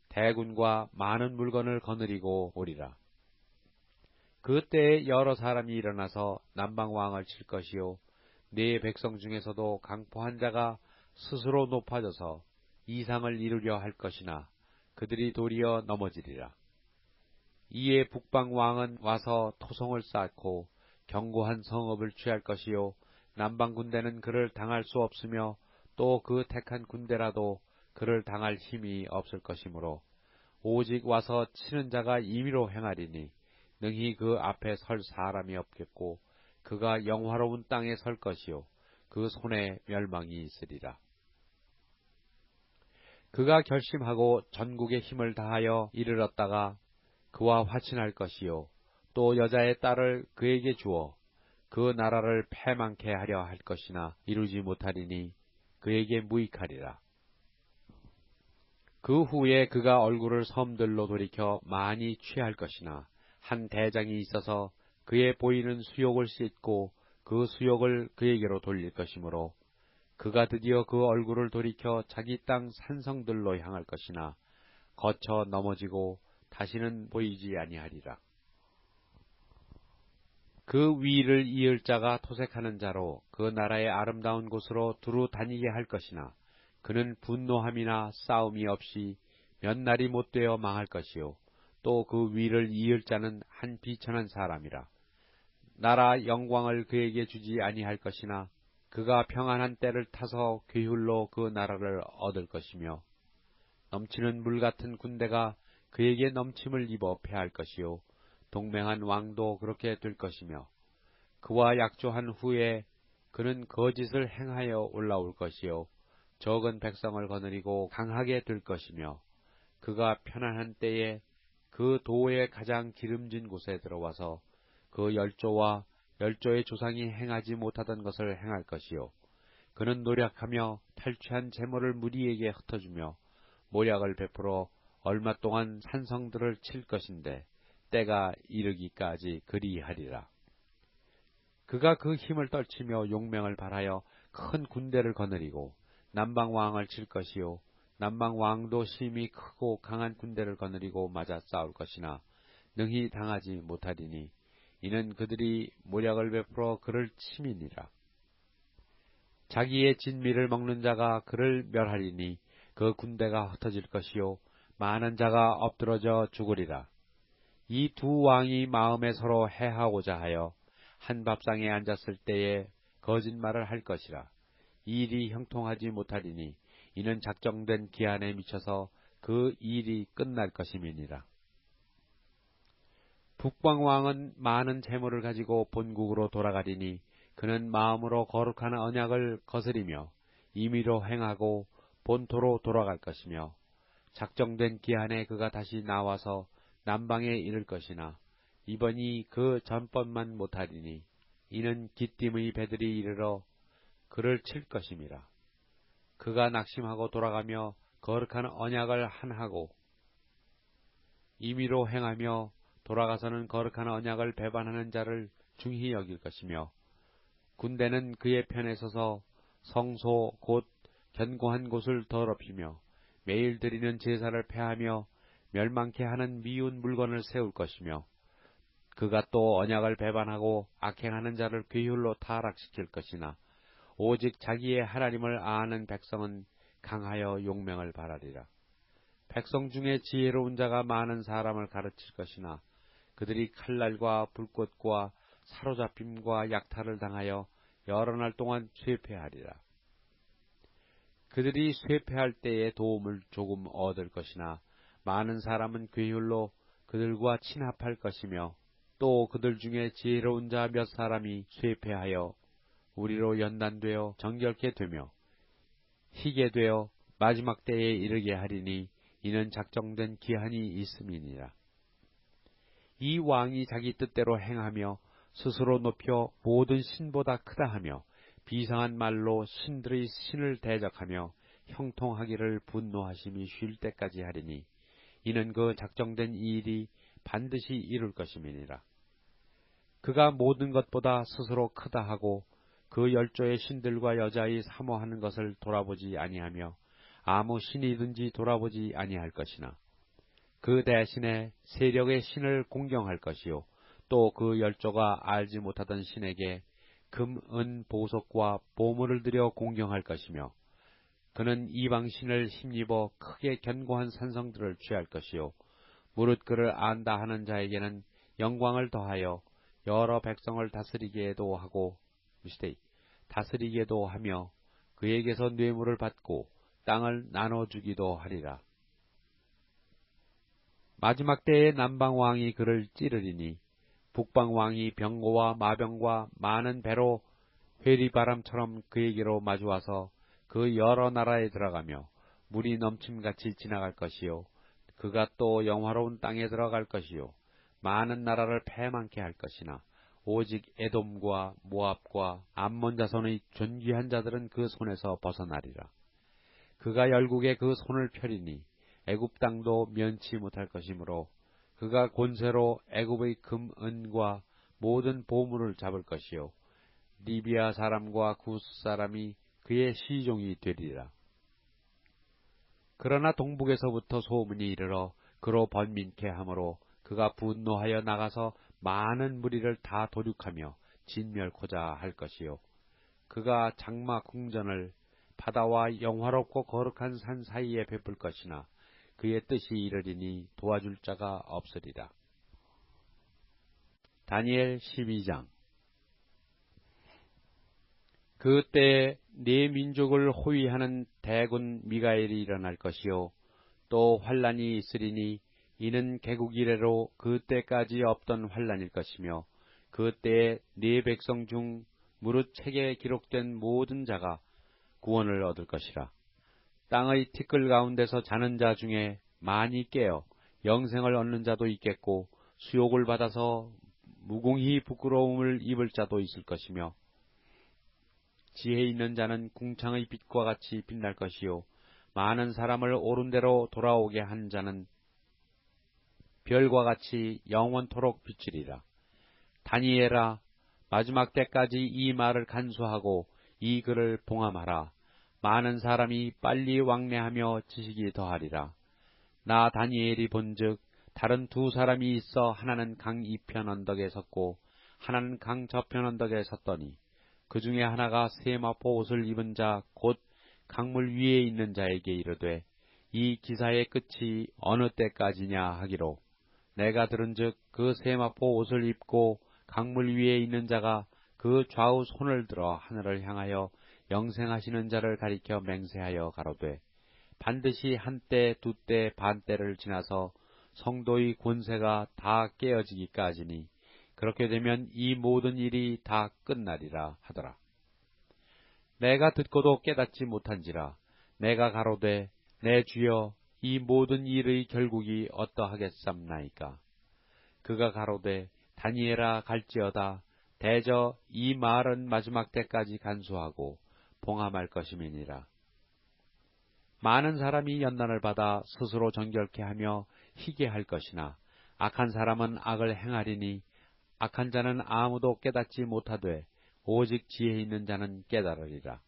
[SPEAKER 2] 대군과 많은 물건을 거느리고 오리라. 그때에 여러 사람이 일어나서 남방 왕을 칠 것이요. 네 백성 중에서도 강포한 자가 스스로 높아져서 이상을 이루려 할 것이나 그들이 도리어 넘어지리라. 이에 북방 왕은 와서 토성을 쌓고 견고한 성읍을 취할 것이요. 남방 군대는 그를 당할 수 없으며 또 그 택한 군대라도 그를 당할 힘이 없을 것이므로 오직 와서 치는 자가 임의로 행하리니 능히 그 앞에 설 사람이 없겠고 그가 영화로운 땅에 설 것이요. 그 손에 멸망이 있으리라. 그가 결심하고 전국의 힘을 다하여 이르렀다가 그와 화친할 것이요. 또 여자의 딸을 그에게 주어 그 나라를 패망케 하려 할 것이나 이루지 못하리니 그에게 무익하리라. 그 후에 그가 얼굴을 섬들로 돌이켜 많이 취할 것이나 한 대장이 있어서 그의 보이는 수욕을 씻고 그 수욕을 그에게로 돌릴 것이므로 그가 드디어 그 얼굴을 돌이켜 자기 땅 산성들로 향할 것이나 거쳐 넘어지고 다시는 보이지 아니하리라. 그 위를 이을 자가 토색하는 자로 그 나라의 아름다운 곳으로 두루 다니게 할 것이나 그는 분노함이나 싸움이 없이 몇 날이 못되어 망할 것이요. 또 그 위를 이을 자는 한 비천한 사람이라. 나라 영광을 그에게 주지 아니할 것이나 그가 평안한 때를 타서 괴훌로 그 나라를 얻을 것이며 넘치는 물 같은 군대가 그에게 넘침을 입어 패할 것이요. 동맹한 왕도 그렇게 될 것이며 그와 약조한 후에 그는 거짓을 행하여 올라올 것이요. 적은 백성을 거느리고 강하게 될 것이며 그가 편안한 때에 그 도의 가장 기름진 곳에 들어와서 그 열조와 열조의 조상이 행하지 못하던 것을 행할 것이요. 그는 노력하며 탈취한 재물을 무리에게 흩어주며 모략을 베풀어 얼마 동안 산성들을 칠 것인데 때가 이르기까지 그리하리라. 그가 그 힘을 떨치며 용맹을 발하여 큰 군대를 거느리고 남방왕을 칠 것이요. 남방왕도 심히 크고 강한 군대를 거느리고 맞아 싸울 것이나 능히 당하지 못하리니 이는 그들이 모략을 베풀어 그를 침이니라. 자기의 진미를 먹는 자가 그를 멸하리니 그 군대가 흩어질 것이요. 많은 자가 엎드러져 죽으리라. 이 두 왕이 마음에 서로 해하고자 하여 한 밥상에 앉았을 때에 거짓말을 할 것이라. 이 일이 형통하지 못하리니 이는 작정된 기한에 미쳐서 그 일이 끝날 것임이니라. 북방왕은 많은 재물을 가지고 본국으로 돌아가리니 그는 마음으로 거룩한 언약을 거스리며 임의로 행하고 본토로 돌아갈 것이며 작정된 기한에 그가 다시 나와서 남방에 이를 것이나 이번이 그 전번만 못하리니 이는 기띔의 배들이 이르러 그를 칠 것임이라. 그가 낙심하고 돌아가며 거룩한 언약을 한하고 임의로 행하며 돌아가서는 거룩한 언약을 배반하는 자를 중히 여길 것이며 군대는 그의 편에 서서 성소 곧 견고한 곳을 더럽히며 매일 드리는 제사를 폐하며 멸망케 하는 미운 물건을 세울 것이며 그가 또 언약을 배반하고 악행하는 자를 괴휼로 타락시킬 것이나 오직 자기의 하나님을 아는 백성은 강하여 용맹을 바라리라. 백성 중에 지혜로운 자가 많은 사람을 가르칠 것이나 그들이 칼날과 불꽃과 사로잡힘과 약탈을 당하여 여러 날 동안 쇠폐하리라. 그들이 쇠폐할 때에 도움을 조금 얻을 것이나 많은 사람은 괴휼로 그들과 친합할 것이며 또 그들 중에 지혜로운 자 몇 사람이 쇠폐하여 우리로 연단되어 정결케 되며 희게 되어 마지막 때에 이르게 하리니 이는 작정된 기한이 있음이니라. 이 왕이 자기 뜻대로 행하며 스스로 높여 모든 신보다 크다 하며 비상한 말로 신들의 신을 대적하며 형통하기를 분노하심이 쉴 때까지 하리니 이는 그 작정된 일이 반드시 이룰 것임이니라. 그가 모든 것보다 스스로 크다 하고 그 열조의 신들과 여자의 사모하는 것을 돌아보지 아니하며 아무 신이든지 돌아보지 아니할 것이나 그 대신에 세력의 신을 공경할 것이요 또 그 열조가 알지 못하던 신에게 금, 은, 보석과 보물을 들여 공경할 것이며 그는 이방신을 힘입어 크게 견고한 산성들을 취할 것이요 무릇 그를 안다 하는 자에게는 영광을 더하여 여러 백성을 다스리게도 하고 다스리게도 하며 그에게서 뇌물을 받고 땅을 나눠주기도 하리라. 마지막 때에 남방왕이 그를 찌르리니 북방왕이 병고와 마병과 많은 배로 회리바람처럼 그에게로 마주와서 그 여러 나라에 들어가며 물이 넘침같이 지나갈 것이요 그가 또 영화로운 땅에 들어갈 것이요 많은 나라를 패망케 할 것이나 오직 에돔과 모압과 암몬 자손의 존귀한 자들은 그 손에서 벗어나리라. 그가 열국에 그 손을 펴리니 애굽 땅도 면치 못할 것이므로 그가 곤세로 애굽의 금, 은과 모든 보물을 잡을 것이요 리비아 사람과 구스 사람이 그의 시종이 되리라. 그러나 동북에서부터 소문이 이르러 그로 번민케 하므로 그가 분노하여 나가서 많은 무리를 다 도륙하며 진멸코자 할 것이요 그가 장마 궁전을 바다와 영화롭고 거룩한 산 사이에 베풀 것이나 그의 뜻이 이르리니 도와줄 자가 없으리라. 다니엘 12장. 그때에 네 민족을 호위하는 대군 미가엘이 일어날 것이요 또 환란이 있으리니 이는 개국 이래로 그때까지 없던 환란일 것이며 그때에 네 백성 중 무릇 책에 기록된 모든 자가 구원을 얻을 것이라. 땅의 티끌 가운데서 자는 자 중에 많이 깨어 영생을 얻는 자도 있겠고 수욕을 받아서 무공히 부끄러움을 입을 자도 있을 것이며 지혜 있는 자는 궁창의 빛과 같이 빛날 것이요 많은 사람을 옳은 대로 돌아오게 한 자는 별과 같이 영원토록 비치리라. 다니엘아, 마지막 때까지 이 말을 간수하고 이 글을 봉함하라. 많은 사람이 빨리 왕래하며 지식이 더하리라. 나 다니엘이 본즉 다른 두 사람이 있어 하나는 강 이편 언덕에 섰고 하나는 강 저편 언덕에 섰더니 그 중에 하나가 세마포 옷을 입은 자 곧 강물 위에 있는 자에게 이르되 이 기사의 끝이 어느 때까지냐 하기로 내가 들은즉 그 세마포 옷을 입고 강물 위에 있는 자가 그 좌우 손을 들어 하늘을 향하여 영생하시는 자를 가리켜 맹세하여 가로되 반드시 한때 두때 반때를 지나서 성도의 권세가 다 깨어지기까지니 그렇게 되면 이 모든 일이 다 끝나리라 하더라. 내가 듣고도 깨닫지 못한지라 내가 가로되 내 주여 이 모든 일의 결국이 어떠하겠삼나이까. 그가 가로되 다니엘아 갈지어다. 대저 이 말은 마지막 때까지 간수하고 봉함할 것임이니라. 많은 사람이 연단을 받아 스스로 정결케 하며 희게 할 것이나 악한 사람은 악을 행하리니 악한 자는 아무도 깨닫지 못하되 오직 지혜 있는 자는 깨달으리라.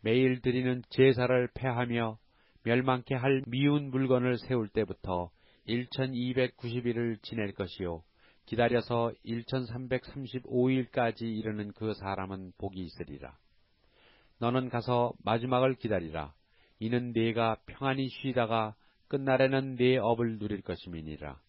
[SPEAKER 2] 매일 드리는 제사를 폐하며 멸망케 할 미운 물건을 세울 때부터 1290일을 지낼 것이요 기다려서 1335일까지 이르는 그 사람은 복이 있으리라. 너는 가서 마지막을 기다리라. 이는 네가 평안히 쉬다가 끝날에는 네 업을 누릴 것임이니라.